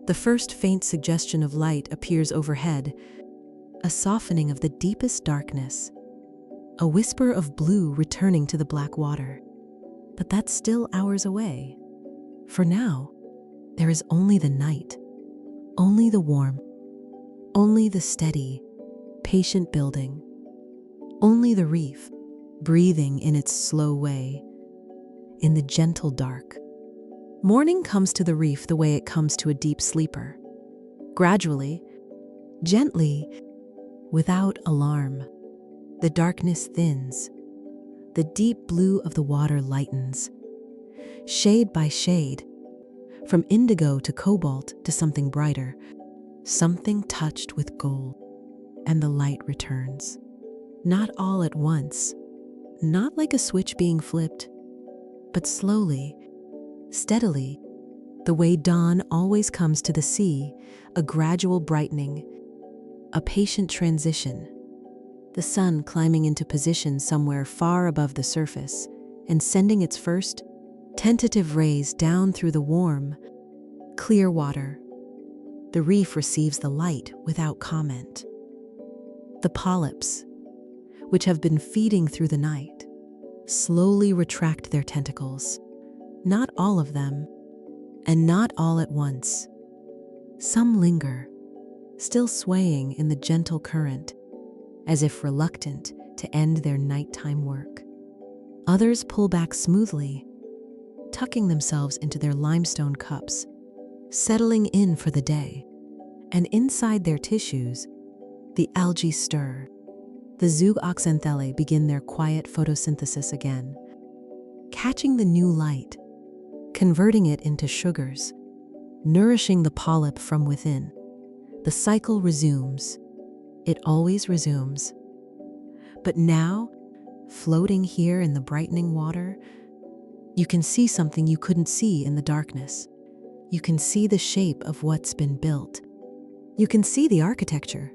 the first faint suggestion of light appears overhead, a softening of the deepest darkness, a whisper of blue returning to the black water. But that's still hours away. For now, there is only the night, only the warmth, only the steady, patient building, only the reef, breathing in its slow way, in the gentle dark. Morning comes to the reef the way it comes to a deep sleeper. Gradually, gently, without alarm. The darkness thins. The deep blue of the water lightens. Shade by shade, from indigo to cobalt to something brighter, something touched with gold, and the light returns. Not all at once, not like a switch being flipped, but slowly, steadily, The way dawn always comes to the sea, a gradual brightening, a patient transition. The sun climbing into position somewhere far above the surface and sending its first, tentative rays down through the warm, clear water. The reef receives the light without comment. The polyps, which have been feeding through the night, slowly retract their tentacles. Not all of them, and not all at once. Some linger, still swaying in the gentle current, as if reluctant to end their nighttime work. Others pull back smoothly, tucking themselves into their limestone cups, settling in for the day. And inside their tissues, the algae stir. The zooxanthellae begin their quiet photosynthesis again, catching the new light, converting it into sugars, nourishing the polyp from within. The cycle resumes. It always resumes. But now, floating here in the brightening water, you can see something you couldn't see in the darkness. You can see the shape of what's been built. You can see the architecture.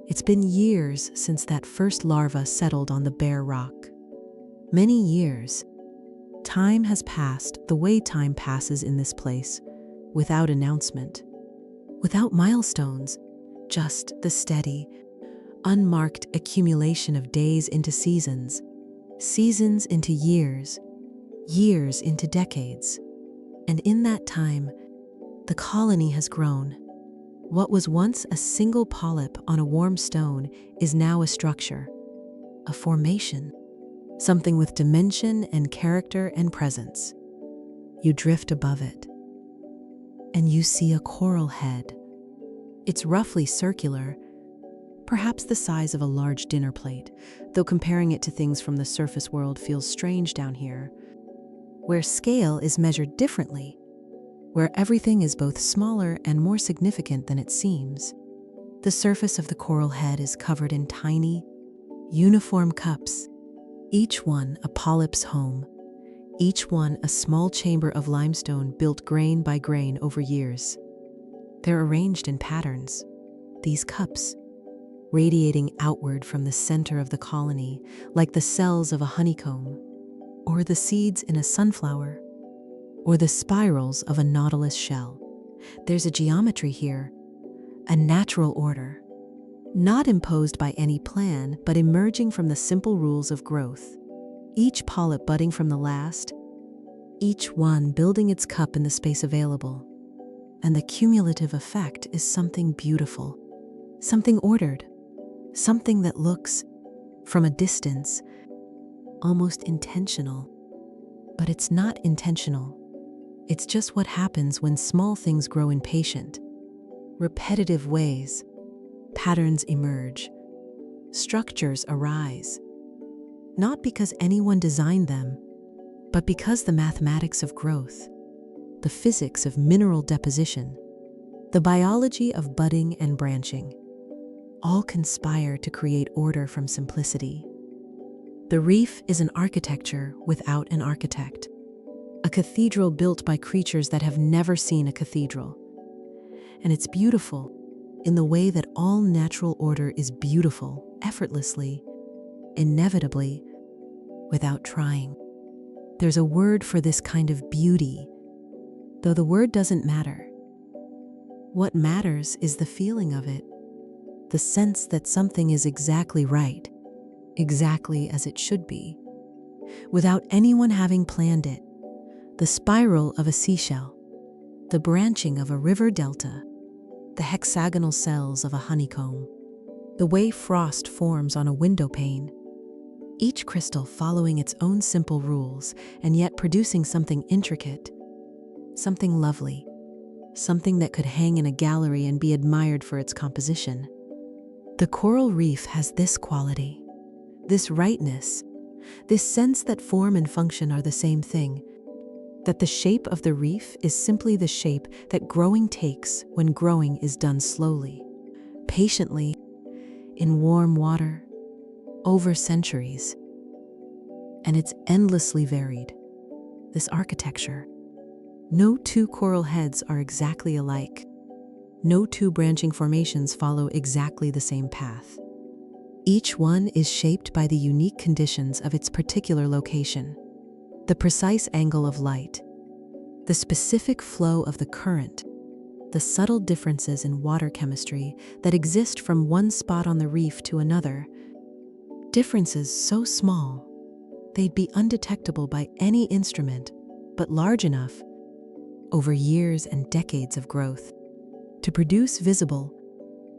It's been years since that first larva settled on the bare rock. Many years. Time has passed the way time passes in this place, without announcement, without milestones, just the steady, unmarked accumulation of days into seasons, seasons into years, years into decades. And in that time, the colony has grown. What was once a single polyp on a warm stone is now a structure, a formation, something with dimension and character and presence. You drift above it, and you see a coral head. It's roughly circular, perhaps the size of a large dinner plate, though comparing it to things from the surface world feels strange down here, where scale is measured differently, where everything is both smaller and more significant than it seems. The surface of the coral head is covered in tiny, uniform cups, each one a polyp's home, each one a small chamber of limestone built grain by grain over years. They're arranged in patterns, these cups, radiating outward from the center of the colony like the cells of a honeycomb, or the seeds in a sunflower, or the spirals of a nautilus shell. There's a geometry here, a natural order, not imposed by any plan, but emerging from the simple rules of growth. Each polyp budding from the last, each one building its cup in the space available. And the cumulative effect is something beautiful, something ordered, something that looks, from a distance, almost intentional. But it's not intentional. It's just what happens when small things grow in patient, repetitive ways. Patterns emerge, structures arise, not because anyone designed them, but because the mathematics of growth, the physics of mineral deposition, the biology of budding and branching, all conspire to create order from simplicity. The reef is an architecture without an architect, a cathedral built by creatures that have never seen a cathedral. And it's beautiful in the way that all natural order is beautiful, effortlessly, inevitably, without trying. There's a word for this kind of beauty, though the word doesn't matter. What matters is the feeling of it, the sense that something is exactly right, exactly as it should be, without anyone having planned it. The spiral of a seashell, the branching of a river delta, the hexagonal cells of a honeycomb, the way frost forms on a window pane, each crystal following its own simple rules and yet producing something intricate, something lovely, something that could hang in a gallery and be admired for its composition. The coral reef has this quality, this rightness, this sense that form and function are the same thing, that the shape of the reef is simply the shape that growing takes when growing is done slowly, patiently, in warm water, over centuries. And it's endlessly varied, this architecture. No two coral heads are exactly alike. No two branching formations follow exactly the same path. Each one is shaped by the unique conditions of its particular location. The precise angle of light, the specific flow of the current, the subtle differences in water chemistry that exist from one spot on the reef to another. Differences so small, they'd be undetectable by any instrument, but large enough, over years and decades of growth, to produce visible,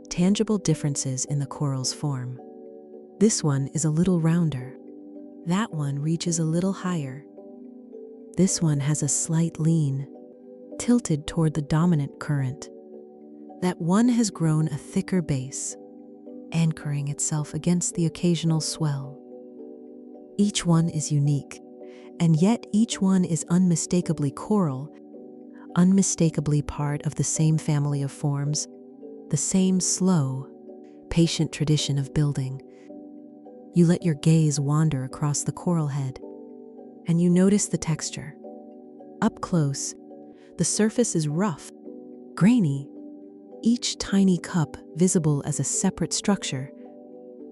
tangible differences in the coral's form. This one is a little rounder. That one reaches a little higher. This one has a slight lean, tilted toward the dominant current. That one has grown a thicker base, anchoring itself against the occasional swell. Each one is unique, and yet each one is unmistakably coral, unmistakably part of the same family of forms, the same slow, patient tradition of building. You let your gaze wander across the coral head, and you notice the texture. Up close, the surface is rough, grainy, each tiny cup visible as a separate structure,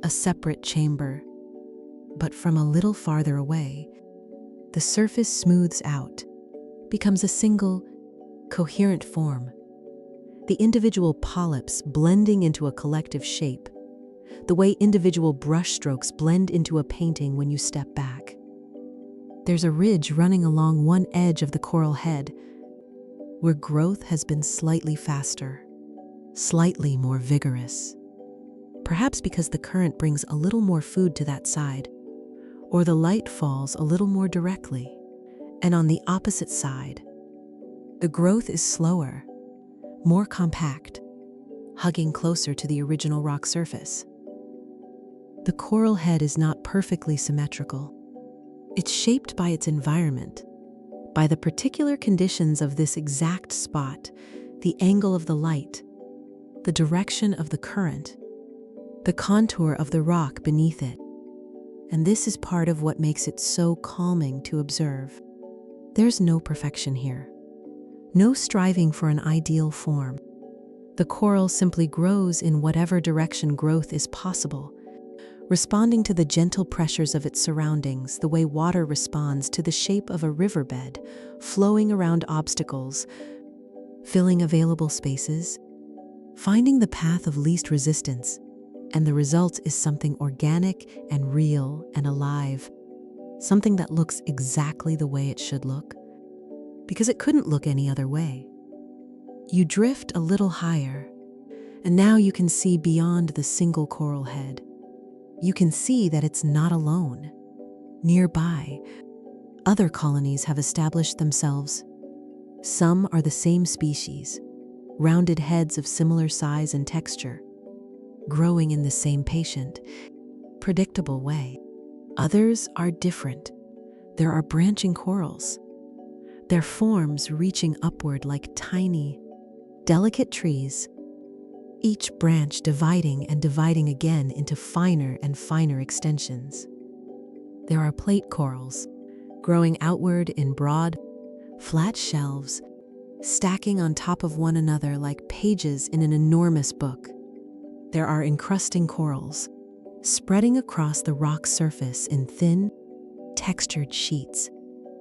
a separate chamber. But from a little farther away, the surface smooths out, becomes a single, coherent form. The individual polyps blending into a collective shape, the way individual brushstrokes blend into a painting when you step back. There's a ridge running along one edge of the coral head, where growth has been slightly faster, slightly more vigorous. Perhaps because the current brings a little more food to that side, or the light falls a little more directly. And on the opposite side, the growth is slower, more compact, hugging closer to the original rock surface. The coral head is not perfectly symmetrical. It's shaped by its environment, by the particular conditions of this exact spot, the angle of the light, the direction of the current, the contour of the rock beneath it. And this is part of what makes it so calming to observe. There's no perfection here, no striving for an ideal form. The coral simply grows in whatever direction growth is possible, responding to the gentle pressures of its surroundings the way water responds to the shape of a riverbed, flowing around obstacles, filling available spaces, finding the path of least resistance. And the result is something organic and real and alive, something that looks exactly the way it should look, because it couldn't look any other way. You drift a little higher, and now you can see beyond the single coral head. You can see that it's not alone. Nearby, other colonies have established themselves. Some are the same species, rounded heads of similar size and texture, growing in the same patient, predictable way. Others are different. There are branching corals, their forms reaching upward like tiny, delicate trees, each branch dividing and dividing again into finer and finer extensions. There are plate corals, growing outward in broad, flat shelves, stacking on top of one another like pages in an enormous book. There are encrusting corals, spreading across the rock surface in thin, textured sheets,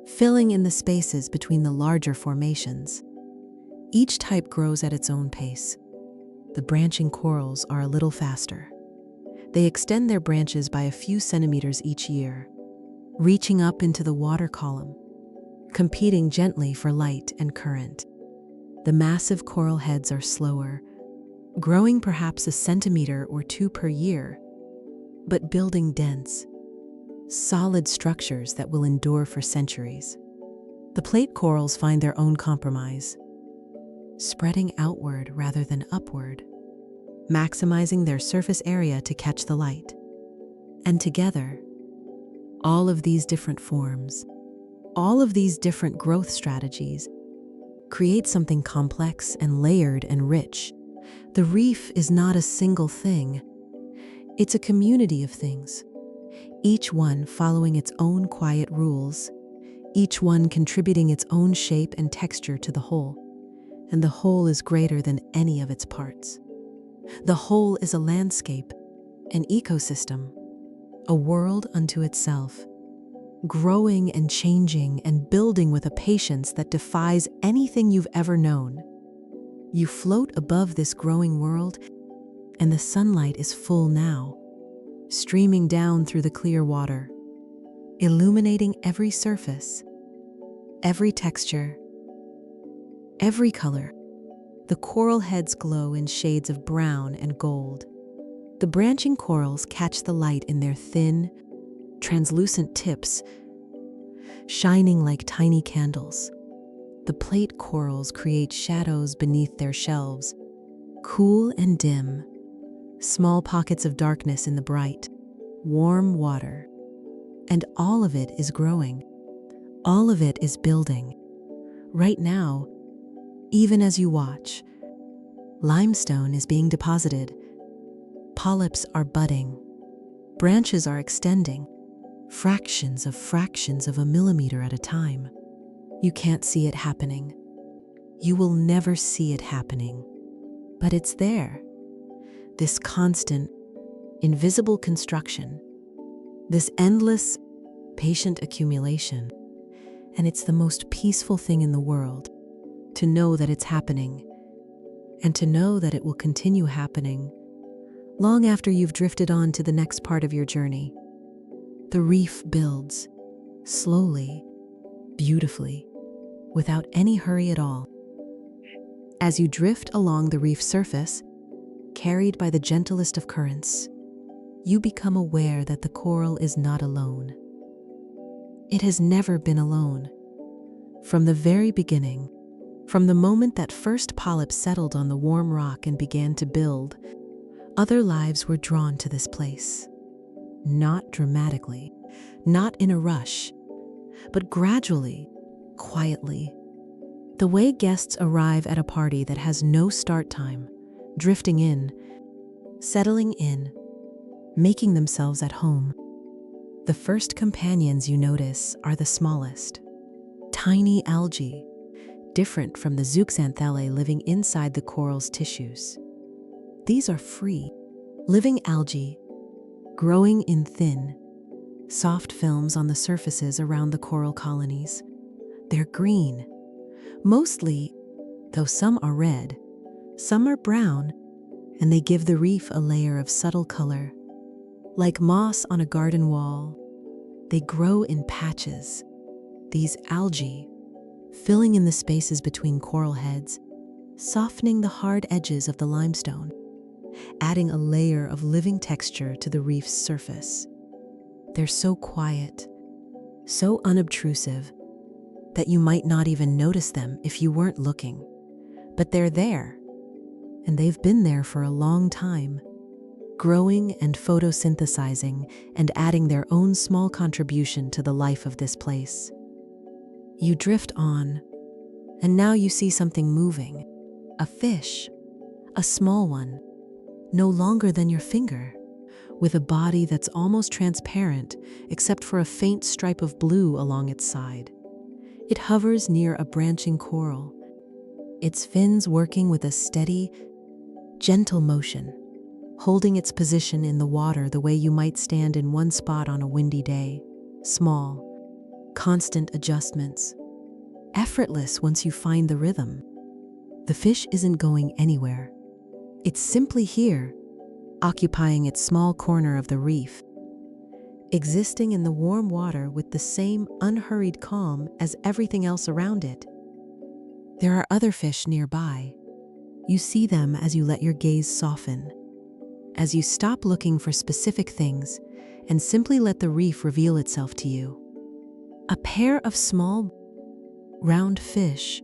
filling in the spaces between the larger formations. Each type grows at its own pace. The branching corals are a little faster. They extend their branches by a few centimeters each year, reaching up into the water column, competing gently for light and current. The massive coral heads are slower, growing perhaps a centimeter or two per year, but building dense, solid structures that will endure for centuries. The plate corals find their own compromise, spreading outward rather than upward, maximizing their surface area to catch the light. And together, all of these different forms, all of these different growth strategies create something complex and layered and rich. The reef is not a single thing. It's a community of things, each one following its own quiet rules, each one contributing its own shape and texture to the whole, and the whole is greater than any of its parts. The whole is a landscape, an ecosystem, a world unto itself, growing and changing and building with a patience that defies anything you've ever known. You float above this growing world, and the sunlight is full now, streaming down through the clear water, illuminating every surface, every texture, every color. The coral heads glow in shades of brown and gold. The branching corals catch the light in their thin, translucent tips, shining like tiny candles. The plate corals create shadows beneath their shelves, cool and dim, small pockets of darkness in the bright, warm water. And all of it is growing. All of it is building. Right now, even as you watch, limestone is being deposited. Polyps are budding. Branches are extending, fractions of a millimeter at a time. You can't see it happening. You will never see it happening. But it's there. This constant, invisible construction, this endless, patient accumulation. And it's the most peaceful thing in the world to know that it's happening, and to know that it will continue happening long after you've drifted on to the next part of your journey. The reef builds, slowly, beautifully, without any hurry at all. As you drift along the reef surface, carried by the gentlest of currents, you become aware that the coral is not alone. It has never been alone. From the very beginning, from the moment that first polyp settled on the warm rock and began to build, other lives were drawn to this place. Not dramatically, not in a rush, but gradually, quietly. The way guests arrive at a party that has no start time, drifting in, settling in, making themselves at home. The first companions you notice are the smallest. Tiny algae, different from the zooxanthellae living inside the coral's tissues. These are free, living algae, growing in thin, soft films on the surfaces around the coral colonies. They're green, mostly, though some are red, some are brown, and they give the reef a layer of subtle color. Like moss on a garden wall, they grow in patches, these algae, filling in the spaces between coral heads, softening the hard edges of the limestone, adding a layer of living texture to the reef's surface. They're so quiet, so unobtrusive, that you might not even notice them if you weren't looking. But they're there, and they've been there for a long time, growing and photosynthesizing and adding their own small contribution to the life of this place. You drift on, and now you see something moving. A fish, a small one, no longer than your finger, with a body that's almost transparent except for a faint stripe of blue along its side. It hovers near a branching coral, its fins working with a steady, gentle motion, holding its position in the water the way you might stand in one spot on a windy day. Small, constant adjustments, effortless once you find the rhythm. The fish isn't going anywhere. It's simply here, occupying its small corner of the reef, existing in the warm water with the same unhurried calm as everything else around it. There are other fish nearby. You see them as you let your gaze soften, as you stop looking for specific things and simply let the reef reveal itself to you. A pair of small, round fish,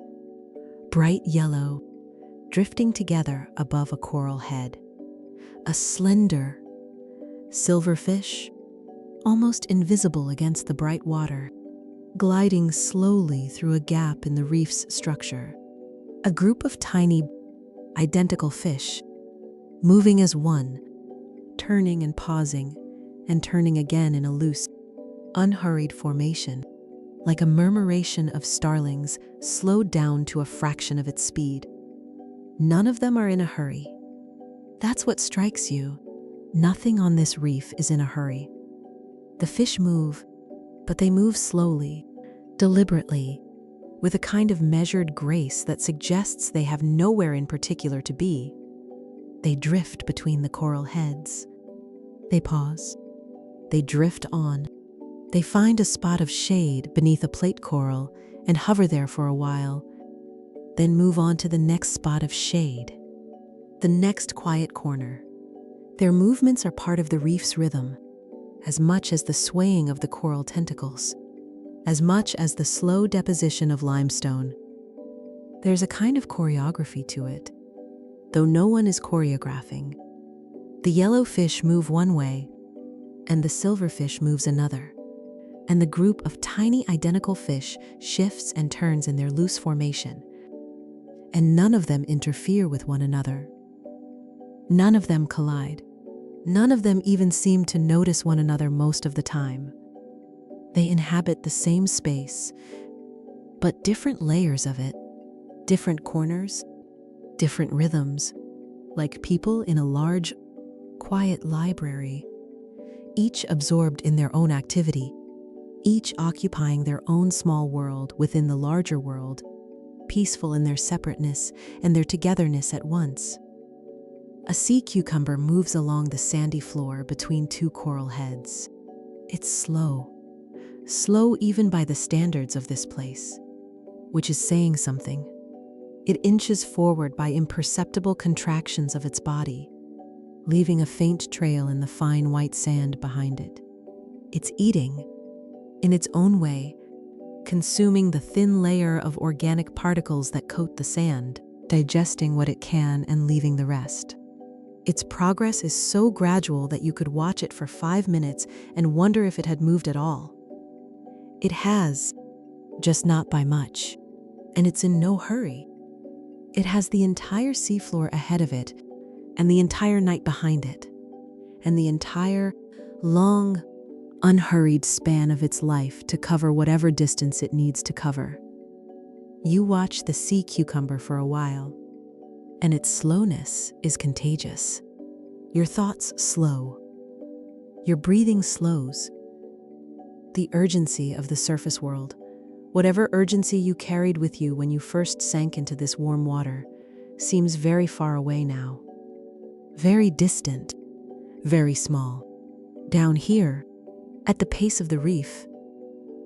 bright yellow, drifting together above a coral head. A slender, silver fish, almost invisible against the bright water, gliding slowly through a gap in the reef's structure. A group of tiny, identical fish, moving as one, turning and pausing, and turning again in a loose, unhurried formation. like a murmuration of starlings slowed down to a fraction of its speed. None of them are in a hurry. That's what strikes you. Nothing on this reef is in a hurry. The fish move, but they move slowly, deliberately, with a kind of measured grace that suggests they have nowhere in particular to be. They drift between the coral heads. They pause. They drift on. They find a spot of shade beneath a plate coral and hover there for a while, then move on to the next spot of shade, the next quiet corner. Their movements are part of the reef's rhythm, as much as the swaying of the coral tentacles, as much as the slow deposition of limestone. There's a kind of choreography to it, though no one is choreographing. The yellow fish move one way, and the silverfish moves another, and the group of tiny identical fish shifts and turns in their loose formation, and none of them interfere with one another. None of them collide. None of them even seem to notice one another most of the time. They inhabit the same space, but different layers of it, different corners, different rhythms, like people in a large, quiet library, each absorbed in their own activity, each occupying their own small world within the larger world, peaceful in their separateness and their togetherness at once. A sea cucumber moves along the sandy floor between two coral heads. It's slow even by the standards of this place, which is saying something. It inches forward by imperceptible contractions of its body, leaving a faint trail in the fine white sand behind it. It's eating, in its own way, consuming the thin layer of organic particles that coat the sand, digesting what it can and leaving the rest. Its progress is so gradual that you could watch it for 5 minutes and wonder if it had moved at all. It has, just not by much, and it's in no hurry. It has the entire seafloor ahead of it, and the entire night behind it, and the entire, long, unhurried span of its life to cover whatever distance it needs to cover. You watch the sea cucumber for a while, and its slowness is contagious. Your thoughts slow. Your breathing slows. The urgency of the surface world, whatever urgency you carried with you when you first sank into this warm water, seems very far away now. Very distant, very small. Down here, at the pace of the reef,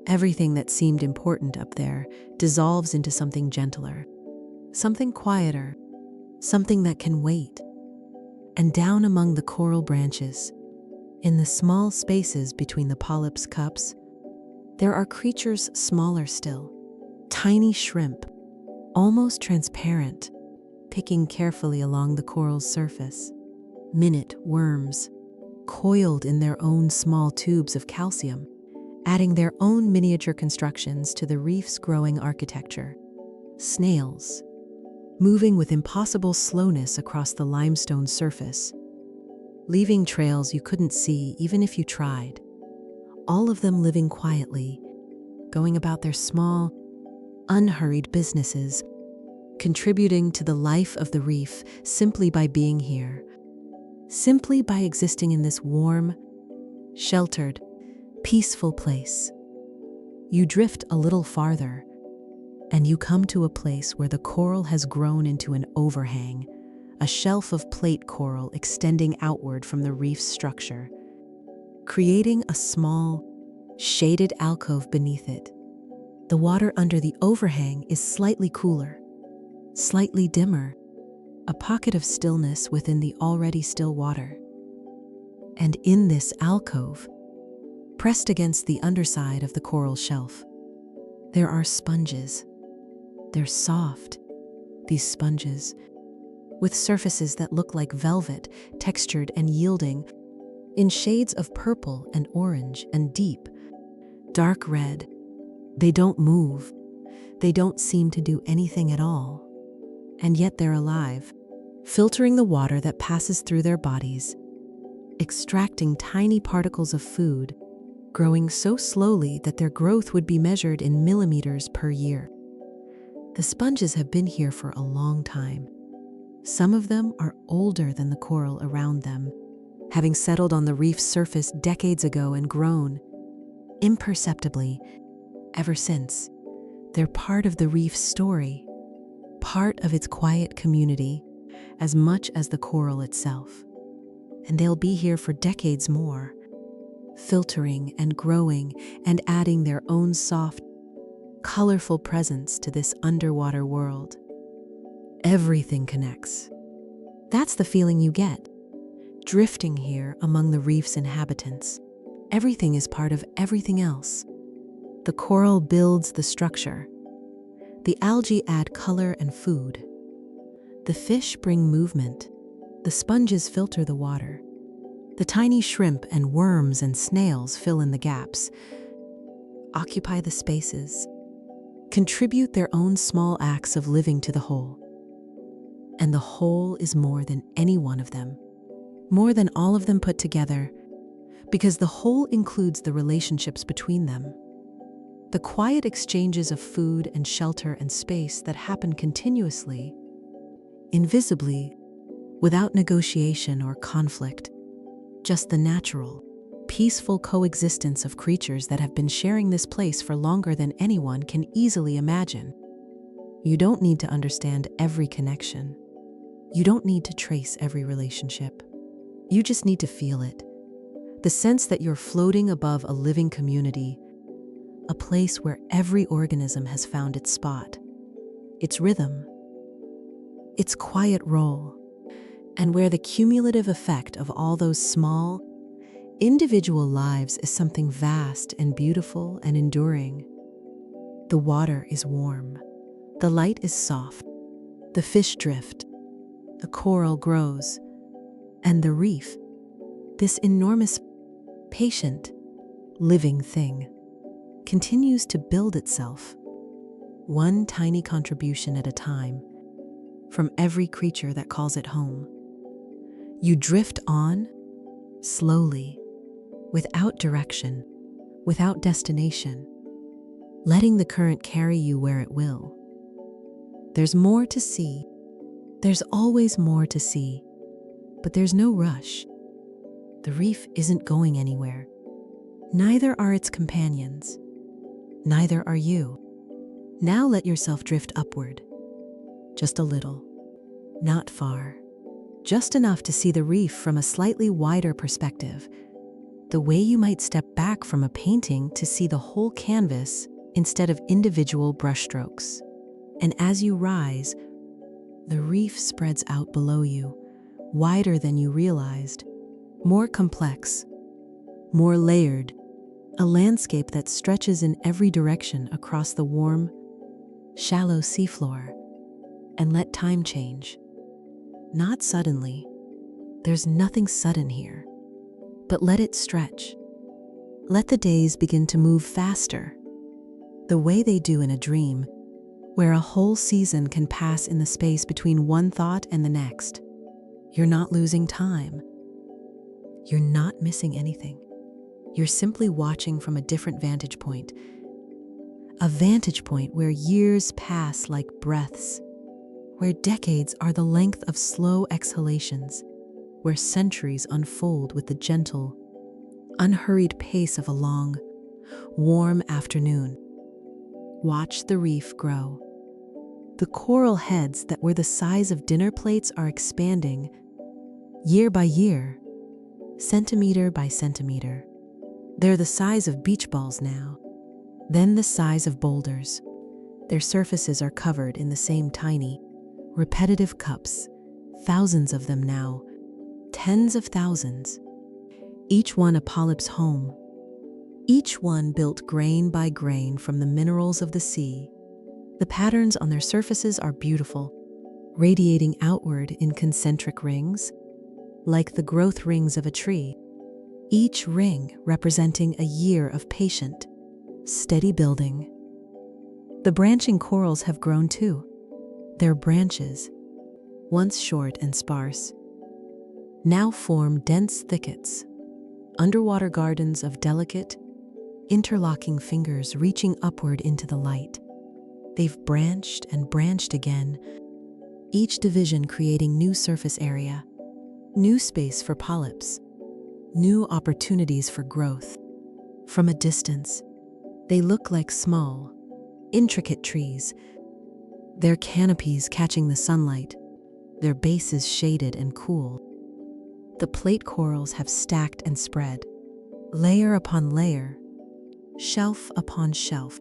everything that seemed important up there dissolves into something gentler, something quieter, something that can wait. And down among the coral branches, in the small spaces between the polyp's cups, there are creatures smaller still, tiny shrimp, almost transparent, picking carefully along the coral's surface. Minute worms, coiled in their own small tubes of calcium, adding their own miniature constructions to the reef's growing architecture. Snails, moving with impossible slowness across the limestone surface, leaving trails you couldn't see even if you tried. All of them living quietly, going about their small, unhurried businesses, contributing to the life of the reef simply by being here, simply by existing in this warm, sheltered, peaceful place. You drift a little farther, and you come to a place where the coral has grown into an overhang, a shelf of plate coral extending outward from the reef's structure, creating a small, shaded alcove beneath it. The water under the overhang is slightly cooler, slightly dimmer, a pocket of stillness within the already still water. And in this alcove, pressed against the underside of the coral shelf, there are sponges. They're soft, these sponges, with surfaces that look like velvet, textured and yielding, in shades of purple and orange and deep, dark red. They don't move. They don't seem to do anything at all. And yet they're alive, filtering the water that passes through their bodies, extracting tiny particles of food, growing so slowly that their growth would be measured in millimeters per year. The sponges have been here for a long time. Some of them are older than the coral around them, having settled on the reef's surface decades ago and grown imperceptibly ever since. They're part of the reef's story, part of its quiet community, as much as the coral itself. And they'll be here for decades more, filtering and growing and adding their own soft, colorful presence to this underwater world. Everything connects. That's the feeling you get, drifting here among the reef's inhabitants. Everything is part of everything else. The coral builds the structure. The algae add color and food. The fish bring movement. The sponges filter the water. The tiny shrimp and worms and snails fill in the gaps, occupy the spaces, contribute their own small acts of living to the whole. And the whole is more than any one of them, more than all of them put together, because the whole includes the relationships between them. The quiet exchanges of food and shelter and space that happen continuously, invisibly, without negotiation or conflict. Just the natural, peaceful coexistence of creatures that have been sharing this place for longer than anyone can easily imagine. You don't need to understand every connection. You don't need to trace every relationship. You just need to feel it. The sense that you're floating above a living community, a place where every organism has found its spot, its rhythm, its quiet role, and where the cumulative effect of all those small, individual lives is something vast and beautiful and enduring. The water is warm. The light is soft. The fish drift. The coral grows. And the reef, this enormous, patient, living thing, continues to build itself, one tiny contribution at a time, from every creature that calls it home. You drift on, slowly, without direction, without destination, letting the current carry you where it will. There's more to see. There's always more to see, but there's no rush. The reef isn't going anywhere. Neither are its companions. Neither are you. Now let yourself drift upward. Just a little. Not far. Just enough to see the reef from a slightly wider perspective. The way you might step back from a painting to see the whole canvas instead of individual brushstrokes. And as you rise, the reef spreads out below you, wider than you realized, more complex, more layered, a landscape that stretches in every direction across the warm, shallow seafloor. And let time change. Not suddenly. There's nothing sudden here. But let it stretch. Let the days begin to move faster, the way they do in a dream, where a whole season can pass in the space between one thought and the next. You're not losing time. You're not missing anything. You're simply watching from a different vantage point. A vantage point where years pass like breaths, where decades are the length of slow exhalations, where centuries unfold with the gentle, unhurried pace of a long, warm afternoon. Watch the reef grow. The coral heads that were the size of dinner plates are expanding, year by year, centimeter by centimeter. They're the size of beach balls now, then the size of boulders. Their surfaces are covered in the same tiny, repetitive cups, thousands of them now, tens of thousands. Each one a polyp's home. Each one built grain by grain from the minerals of the sea. The patterns on their surfaces are beautiful, radiating outward in concentric rings, like the growth rings of a tree. Each ring representing a year of patient, steady building. The branching corals have grown too. Their branches, once short and sparse, now form dense thickets, underwater gardens of delicate, interlocking fingers reaching upward into the light. They've branched and branched again, each division creating new surface area, new space for polyps, new opportunities for growth. From a distance, they look like small, intricate trees, their canopies catching the sunlight, their bases shaded and cool. The plate corals have stacked and spread, layer upon layer, shelf upon shelf.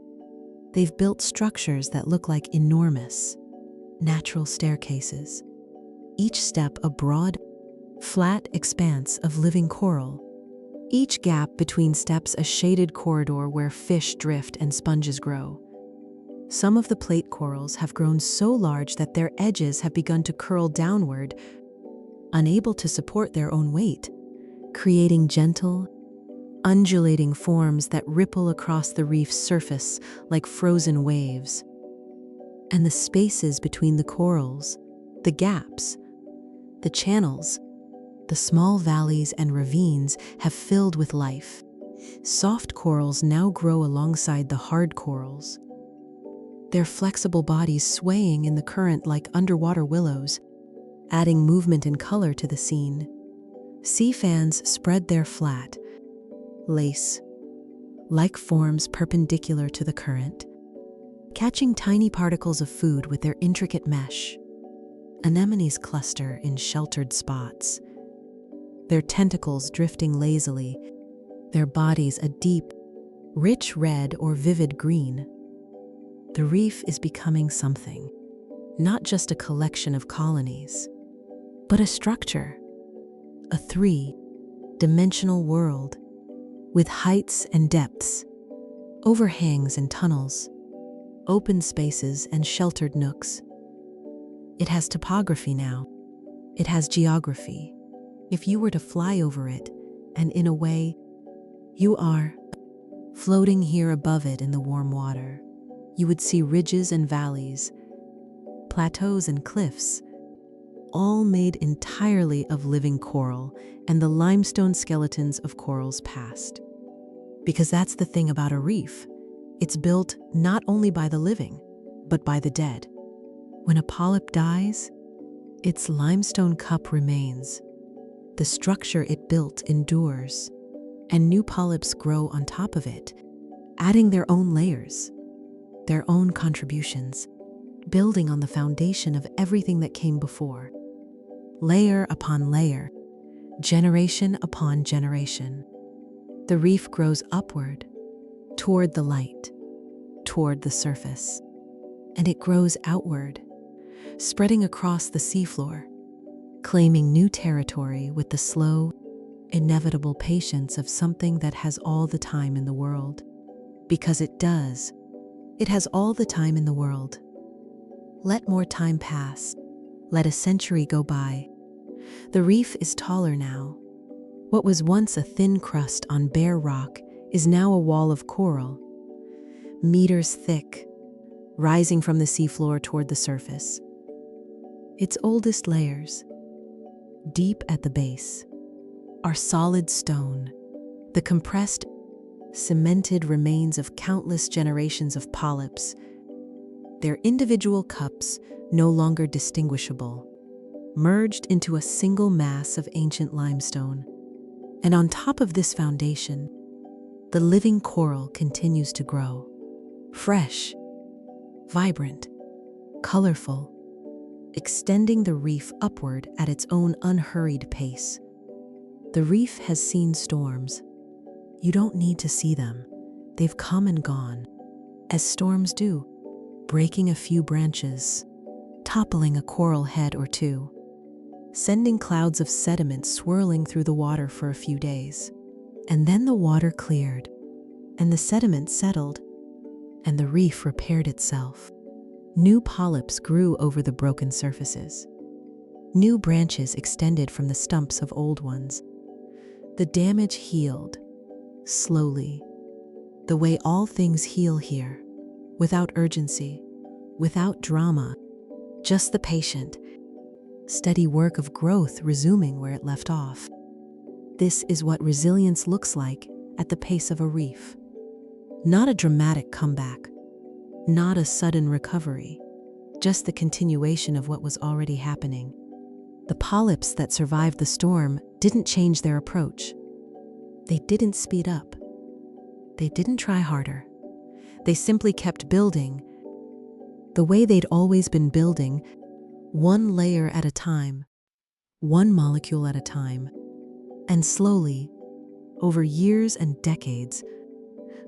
They've built structures that look like enormous, natural staircases, each step a broad, flat expanse of living coral. Each gap between steps a shaded corridor where fish drift and sponges grow. Some of the plate corals have grown so large that their edges have begun to curl downward, unable to support their own weight, creating gentle, undulating forms that ripple across the reef's surface like frozen waves. And the spaces between the corals, the gaps, the channels, the small valleys and ravines have filled with life. Soft corals now grow alongside the hard corals, their flexible bodies swaying in the current like underwater willows, adding movement and color to the scene. Sea fans spread their flat, lace-like forms perpendicular to the current, catching tiny particles of food with their intricate mesh. Anemones cluster in sheltered spots, their tentacles drifting lazily, their bodies a deep, rich red or vivid green. The reef is becoming something, not just a collection of colonies, but a structure, a three-dimensional world with heights and depths, overhangs and tunnels, open spaces and sheltered nooks. It has topography now. It has geography. If you were to fly over it, and in a way, you are floating here above it in the warm water, you would see ridges and valleys, plateaus and cliffs, all made entirely of living coral and the limestone skeletons of corals past. Because that's the thing about a reef. It's built not only by the living, but by the dead. When a polyp dies, its limestone cup remains. The structure it built endures, and new polyps grow on top of it, adding their own layers, their own contributions, building on the foundation of everything that came before. Layer upon layer, generation upon generation. The reef grows upward, toward the light, toward the surface, and it grows outward, spreading across the seafloor, claiming new territory with the slow, inevitable patience of something that has all the time in the world. Because it does. It has all the time in the world. Let more time pass. Let a century go by. The reef is taller now. What was once a thin crust on bare rock is now a wall of coral, meters thick, rising from the seafloor toward the surface. Its oldest layers, deep at the base, are solid stone, the compressed, cemented remains of countless generations of polyps, their individual cups no longer distinguishable, merged into a single mass of ancient limestone. And on top of this foundation, the living coral continues to grow, fresh, vibrant, colorful, extending the reef upward at its own unhurried pace. The reef has seen storms. You don't need to see them. They've come and gone, as storms do, breaking a few branches, toppling a coral head or two, sending clouds of sediment swirling through the water for a few days. And then the water cleared, and the sediment settled, and the reef repaired itself. New polyps grew over the broken surfaces. New branches extended from the stumps of old ones. The damage healed, slowly, the way all things heal here, without urgency, without drama, just the patient, steady work of growth resuming where it left off. This is what resilience looks like at the pace of a reef. Not a dramatic comeback, not a sudden recovery, just the continuation of what was already happening. The polyps that survived the storm didn't change their approach. They didn't speed up. They didn't try harder. They simply kept building the way they'd always been building, one layer at a time, one molecule at a time. And slowly, over years and decades,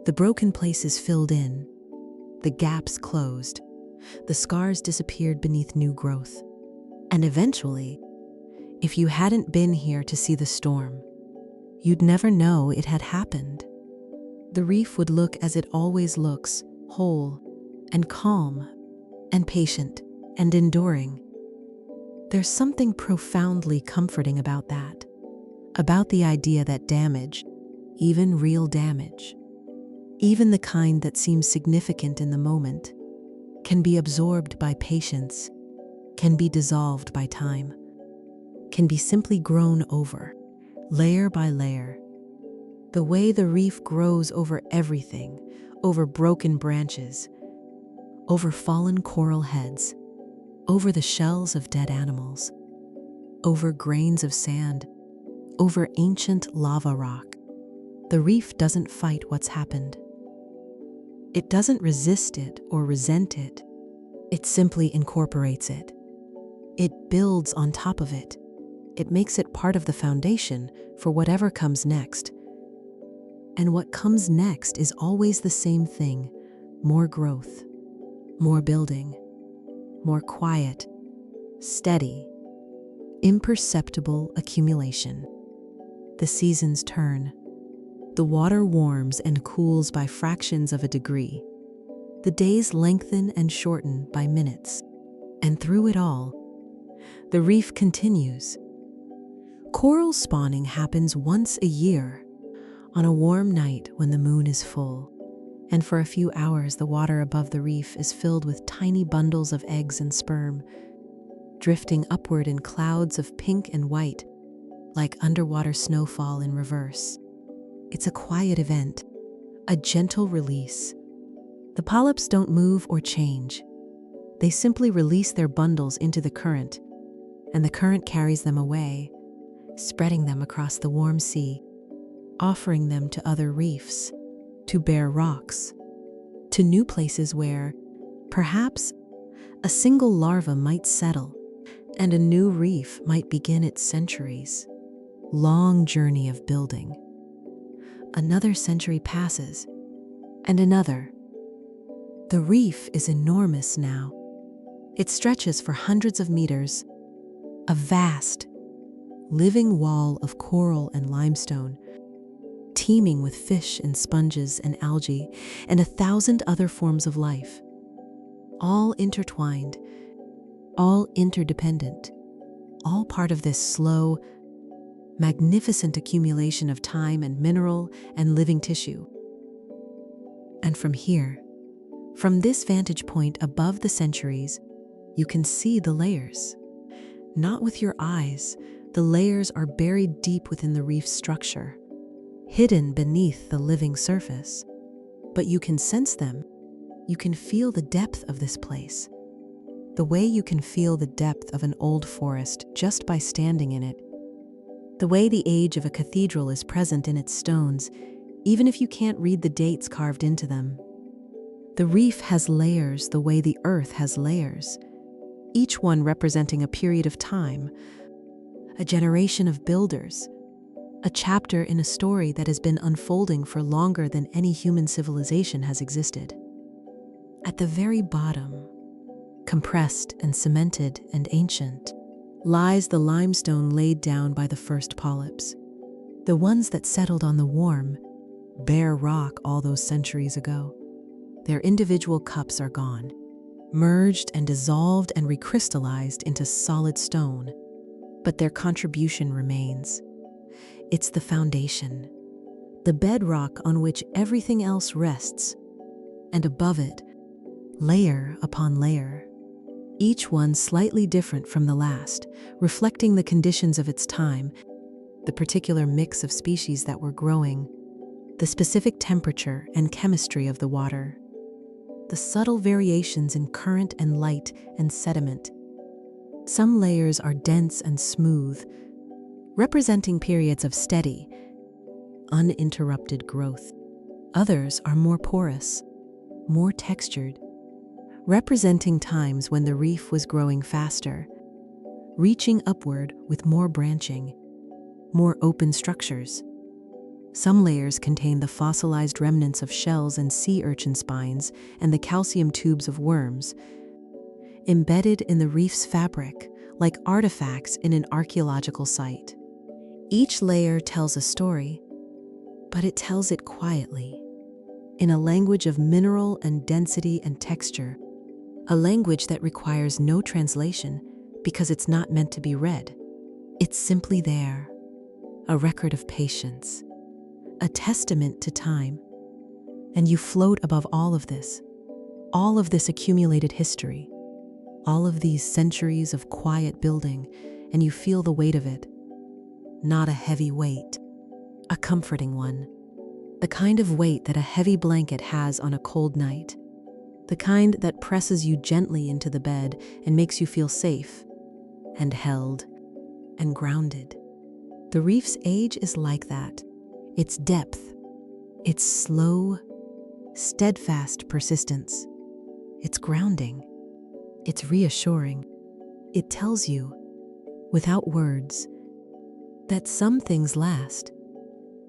the broken places filled in, the gaps closed, the scars disappeared beneath new growth. And eventually, if you hadn't been here to see the storm, you'd never know it had happened. The reef would look as it always looks, whole and calm and patient and enduring. There's something profoundly comforting about that, about the idea that damage, even real damage, even the kind that seems significant in the moment, can be absorbed by patience, can be dissolved by time, can be simply grown over, layer by layer. The way the reef grows over everything, over broken branches, over fallen coral heads, over the shells of dead animals, over grains of sand, over ancient lava rock. The reef doesn't fight what's happened. It doesn't resist it or resent it. It simply incorporates it. It builds on top of it. It makes it part of the foundation for whatever comes next. And what comes next is always the same thing: more growth, more building, more quiet, steady, imperceptible accumulation. The seasons turn. The water warms and cools by fractions of a degree. The days lengthen and shorten by minutes. And through it all, the reef continues. Coral spawning happens once a year, on a warm night when the moon is full, and for a few hours the water above the reef is filled with tiny bundles of eggs and sperm, drifting upward in clouds of pink and white, like underwater snowfall in reverse. It's a quiet event, a gentle release. The polyps don't move or change. They simply release their bundles into the current, and the current carries them away, spreading them across the warm sea, offering them to other reefs, to bare rocks, to new places where, perhaps, a single larva might settle and a new reef might begin its centuries-long journey of building. Another century passes, and another. The reef is enormous now. It stretches for hundreds of meters, a vast, living wall of coral and limestone, teeming with fish and sponges and algae and 1,000 other forms of life, all intertwined, all interdependent, all part of this slow, magnificent accumulation of time and mineral and living tissue. And from here, from this vantage point above the centuries, you can see the layers. Not with your eyes, the layers are buried deep within the reef's structure, hidden beneath the living surface. But you can sense them. You can feel the depth of this place. The way you can feel the depth of an old forest just by standing in it. The way the age of a cathedral is present in its stones, even if you can't read the dates carved into them. The reef has layers the way the earth has layers, each one representing a period of time, a generation of builders, a chapter in a story that has been unfolding for longer than any human civilization has existed. At the very bottom, compressed and cemented and ancient, lies the limestone laid down by the first polyps, the ones that settled on the warm, bare rock all those centuries ago. Their individual cups are gone, merged and dissolved and recrystallized into solid stone, but their contribution remains. It's the foundation, the bedrock on which everything else rests, and above it, layer upon layer, each one slightly different from the last, reflecting the conditions of its time, the particular mix of species that were growing, the specific temperature and chemistry of the water, the subtle variations in current and light and sediment. Some layers are dense and smooth, representing periods of steady, uninterrupted growth. Others are more porous, more textured, representing times when the reef was growing faster, reaching upward with more branching, more open structures. Some layers contain the fossilized remnants of shells and sea urchin spines and the calcium tubes of worms, embedded in the reef's fabric like artifacts in an archaeological site. Each layer tells a story, but it tells it quietly, in a language of mineral and density and texture, a language that requires no translation because it's not meant to be read. It's simply there, a record of patience, a testament to time. And you float above all of this accumulated history, all of these centuries of quiet building, and you feel the weight of it. Not a heavy weight, a comforting one. The kind of weight that a heavy blanket has on a cold night. The kind that presses you gently into the bed and makes you feel safe and held and grounded. The reef's age is like that. Its depth, its slow, steadfast persistence, its grounding, it's reassuring. It tells you, without words, that some things last,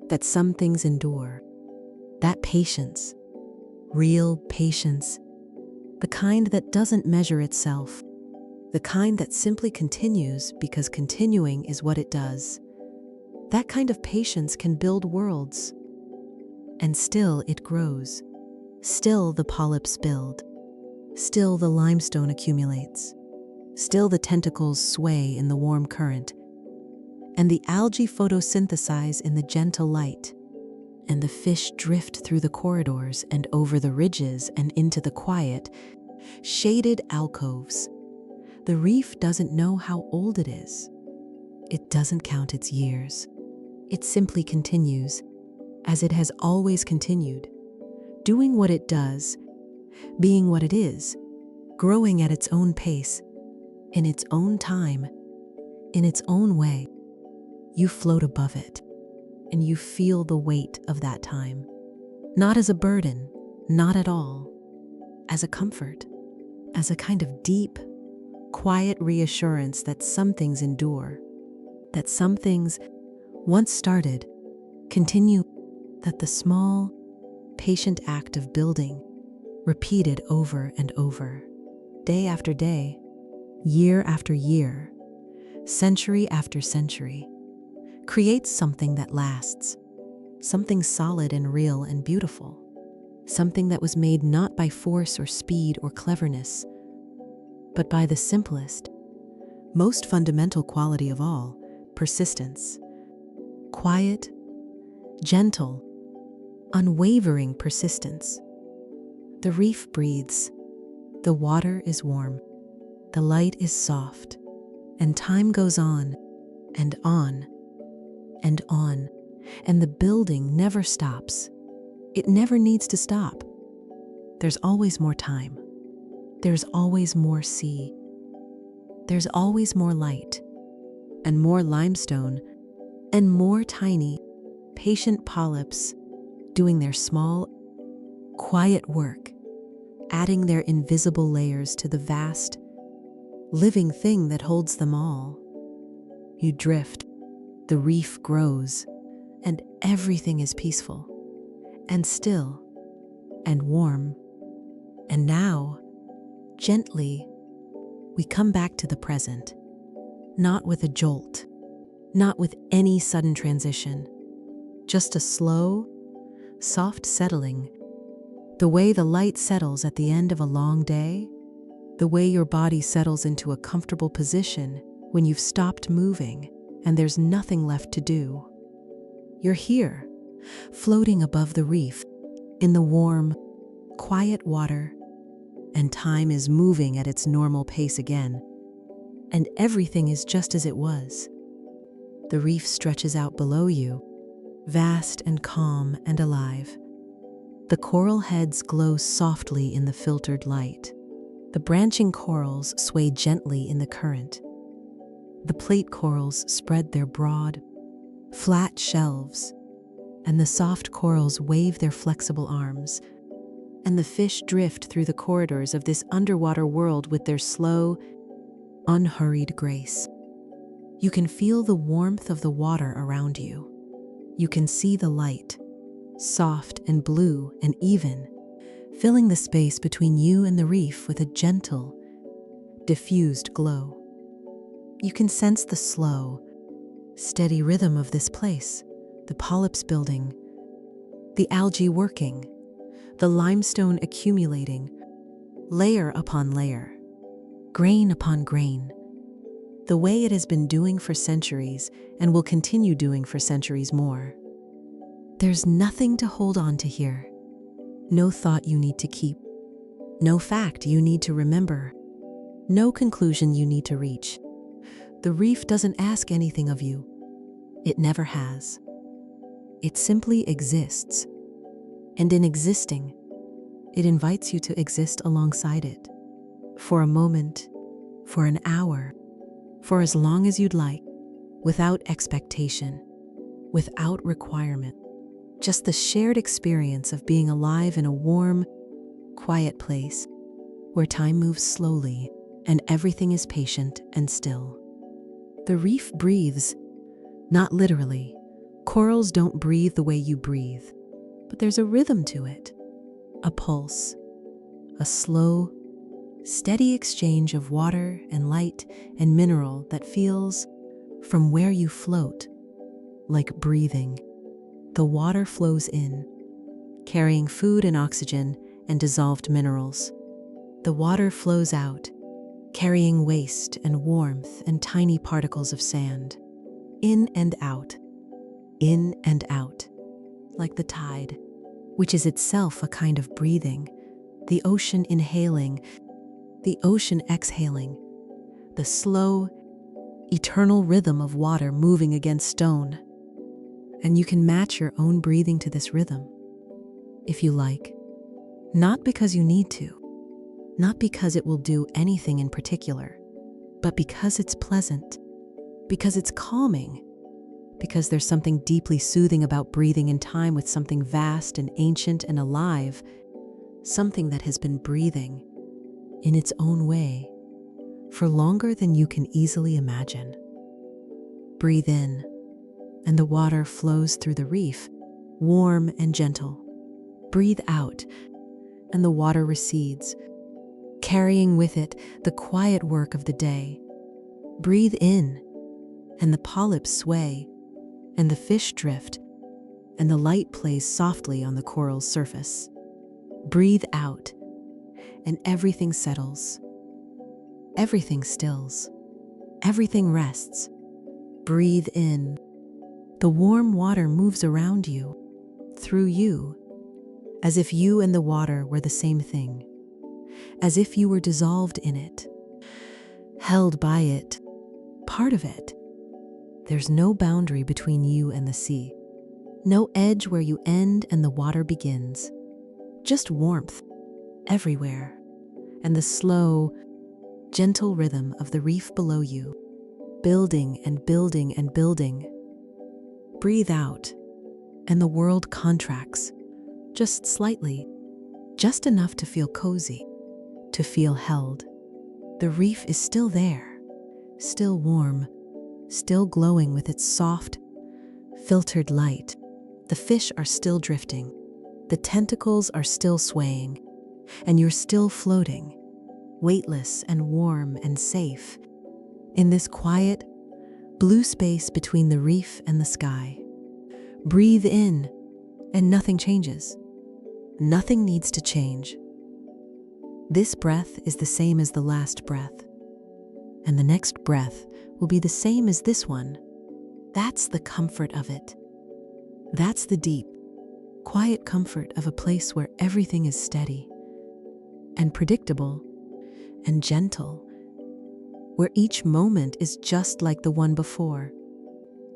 that some things endure. That patience, real patience, the kind that doesn't measure itself, the kind that simply continues because continuing is what it does. That kind of patience can build worlds. And still it grows. Still the polyps build. Still the limestone accumulates. Still the tentacles sway in the warm current. And the algae photosynthesize in the gentle light. And the fish drift through the corridors and over the ridges and into the quiet, shaded alcoves. The reef doesn't know how old it is. It doesn't count its years. It simply continues, as it has always continued, doing what it does, being what it is, growing at its own pace, in its own time, in its own way. You float above it, and you feel the weight of that time. Not as a burden, not at all. As a comfort, as a kind of deep, quiet reassurance that some things endure, that some things, once started, continue, that the small, patient act of building, repeated over and over, day after day, year after year, century after century, creates something that lasts, something solid and real and beautiful, something that was made not by force or speed or cleverness, but by the simplest, most fundamental quality of all, persistence. Quiet, gentle, unwavering persistence. The reef breathes, the water is warm, the light is soft, and time goes on and on and on, and the building never stops. It never needs to stop. There's always more time. There's always more sea. There's always more light, and more limestone, and more tiny, patient polyps doing their small, quiet work, adding their invisible layers to the vast, living thing that holds them all. You drift, the reef grows, and everything is peaceful, and still, and warm. And now, gently, we come back to the present, not with a jolt, not with any sudden transition, just a slow, soft settling, the way the light settles at the end of a long day, the way your body settles into a comfortable position when you've stopped moving and there's nothing left to do. You're here, floating above the reef, in the warm, quiet water, and time is moving at its normal pace again, and everything is just as it was. The reef stretches out below you, vast and calm and alive. The coral heads glow softly in the filtered light. The branching corals sway gently in the current. The plate corals spread their broad, flat shelves, and the soft corals wave their flexible arms, and the fish drift through the corridors of this underwater world with their slow, unhurried grace. You can feel the warmth of the water around you. You can see the light, soft and blue and even, filling the space between you and the reef with a gentle, diffused glow. You can sense the slow, steady rhythm of this place, the polyps building, the algae working, the limestone accumulating, layer upon layer, grain upon grain, the way it has been doing for centuries and will continue doing for centuries more. There's nothing to hold on to here, no thought you need to keep, no fact you need to remember, no conclusion you need to reach. The reef doesn't ask anything of you. It never has. It simply exists. And in existing, it invites you to exist alongside it. For a moment, for an hour, for as long as you'd like, without expectation, without requirement. Just the shared experience of being alive in a warm, quiet place where time moves slowly and everything is patient and still. The reef breathes, not literally. Corals don't breathe the way you breathe, but there's a rhythm to it, a pulse, a slow, steady exchange of water and light and mineral that feels, from where you float, like breathing. The water flows in, carrying food and oxygen and dissolved minerals. The water flows out, carrying waste and warmth and tiny particles of sand. In and out, like the tide, which is itself a kind of breathing, the ocean inhaling, the ocean exhaling, the slow, eternal rhythm of water moving against stone. And you can match your own breathing to this rhythm, if you like, not because you need to, not because it will do anything in particular, but because it's pleasant, because it's calming, because there's something deeply soothing about breathing in time with something vast and ancient and alive, something that has been breathing in its own way for longer than you can easily imagine. Breathe in, and the water flows through the reef, warm and gentle. Breathe out, and the water recedes, carrying with it the quiet work of the day. Breathe in, and the polyps sway, and the fish drift, and the light plays softly on the coral's surface. Breathe out, and everything settles. Everything stills. Everything rests. Breathe in. The warm water moves around you, through you, as if you and the water were the same thing, as if you were dissolved in it, held by it, part of it. There's no boundary between you and the sea, no edge where you end and the water begins, just warmth everywhere, and the slow, gentle rhythm of the reef below you, building and building and building. Breathe out, and the world contracts, just slightly, just enough to feel cozy, to feel held. The reef is still there, still warm, still glowing with its soft, filtered light. The fish are still drifting, the tentacles are still swaying, and you're still floating, weightless and warm and safe, in this quiet, blue space between the reef and the sky. Breathe in, and nothing changes. Nothing needs to change. This breath is the same as the last breath, and the next breath will be the same as this one. That's the comfort of it. That's the deep, quiet comfort of a place where everything is steady and predictable and gentle, where each moment is just like the one before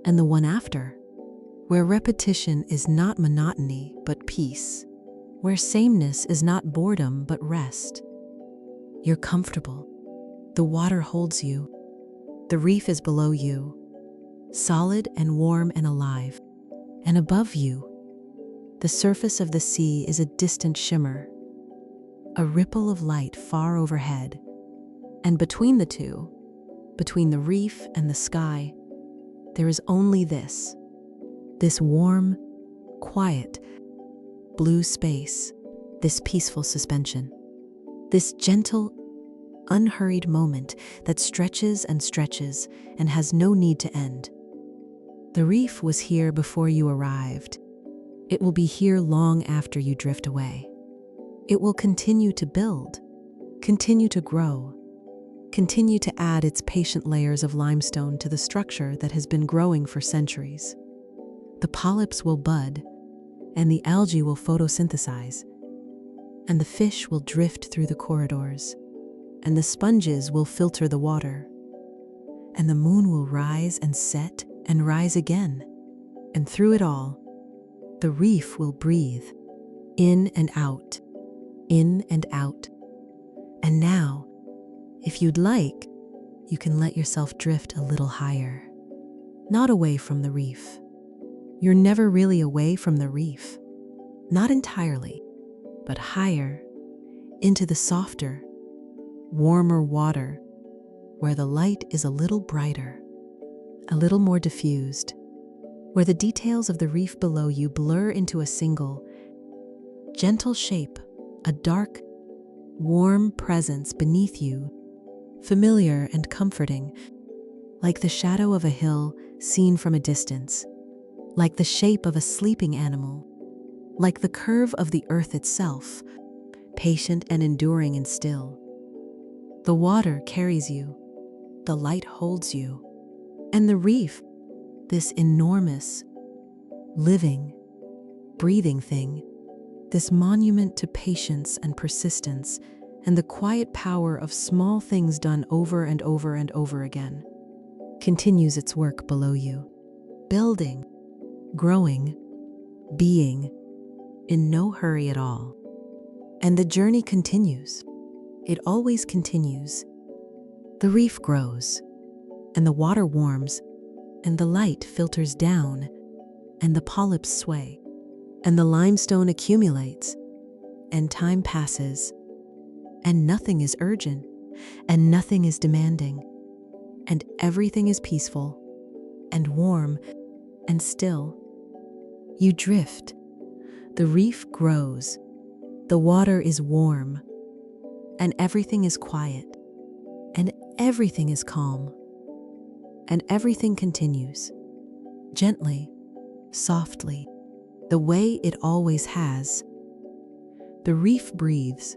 and the one after, where repetition is not monotony but peace, where sameness is not boredom but rest. You're comfortable. The water holds you. The reef is below you, solid and warm and alive. And above you, the surface of the sea is a distant shimmer, a ripple of light far overhead. And between the two, between the reef and the sky, there is only this warm, quiet, blue space, this peaceful suspension, this gentle, unhurried moment that stretches and stretches and has no need to end. The reef was here before you arrived. It will be here long after you drift away. It will continue to build, continue to grow, continue to add its patient layers of limestone to the structure that has been growing for centuries. The polyps will bud, and the algae will photosynthesize, and the fish will drift through the corridors, and the sponges will filter the water, and the moon will rise and set and rise again, and through it all, the reef will breathe, in and out, in and out. And now, if you'd like, you can let yourself drift a little higher. Not away from the reef. You're never really away from the reef. Not entirely, but higher, into the softer, warmer water, where the light is a little brighter, a little more diffused, where the details of the reef below you blur into a single, gentle shape, a dark, warm presence beneath you, familiar and comforting, like the shadow of a hill seen from a distance, like the shape of a sleeping animal, like the curve of the earth itself, patient and enduring and still. The water carries you, the light holds you, and the reef, this enormous, living, breathing thing, this monument to patience and persistence and the quiet power of small things done over and over and over again, continues its work below you, building, growing, being, in no hurry at all. And the journey continues. It always continues. The reef grows, and the water warms, and the light filters down, and the polyps sway, and the limestone accumulates, and time passes, and nothing is urgent, and nothing is demanding, and everything is peaceful, and warm, and still. You drift. The reef grows. The water is warm, and everything is quiet, and everything is calm, and everything continues, gently, softly, the way it always has. The reef breathes,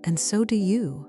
and so do you.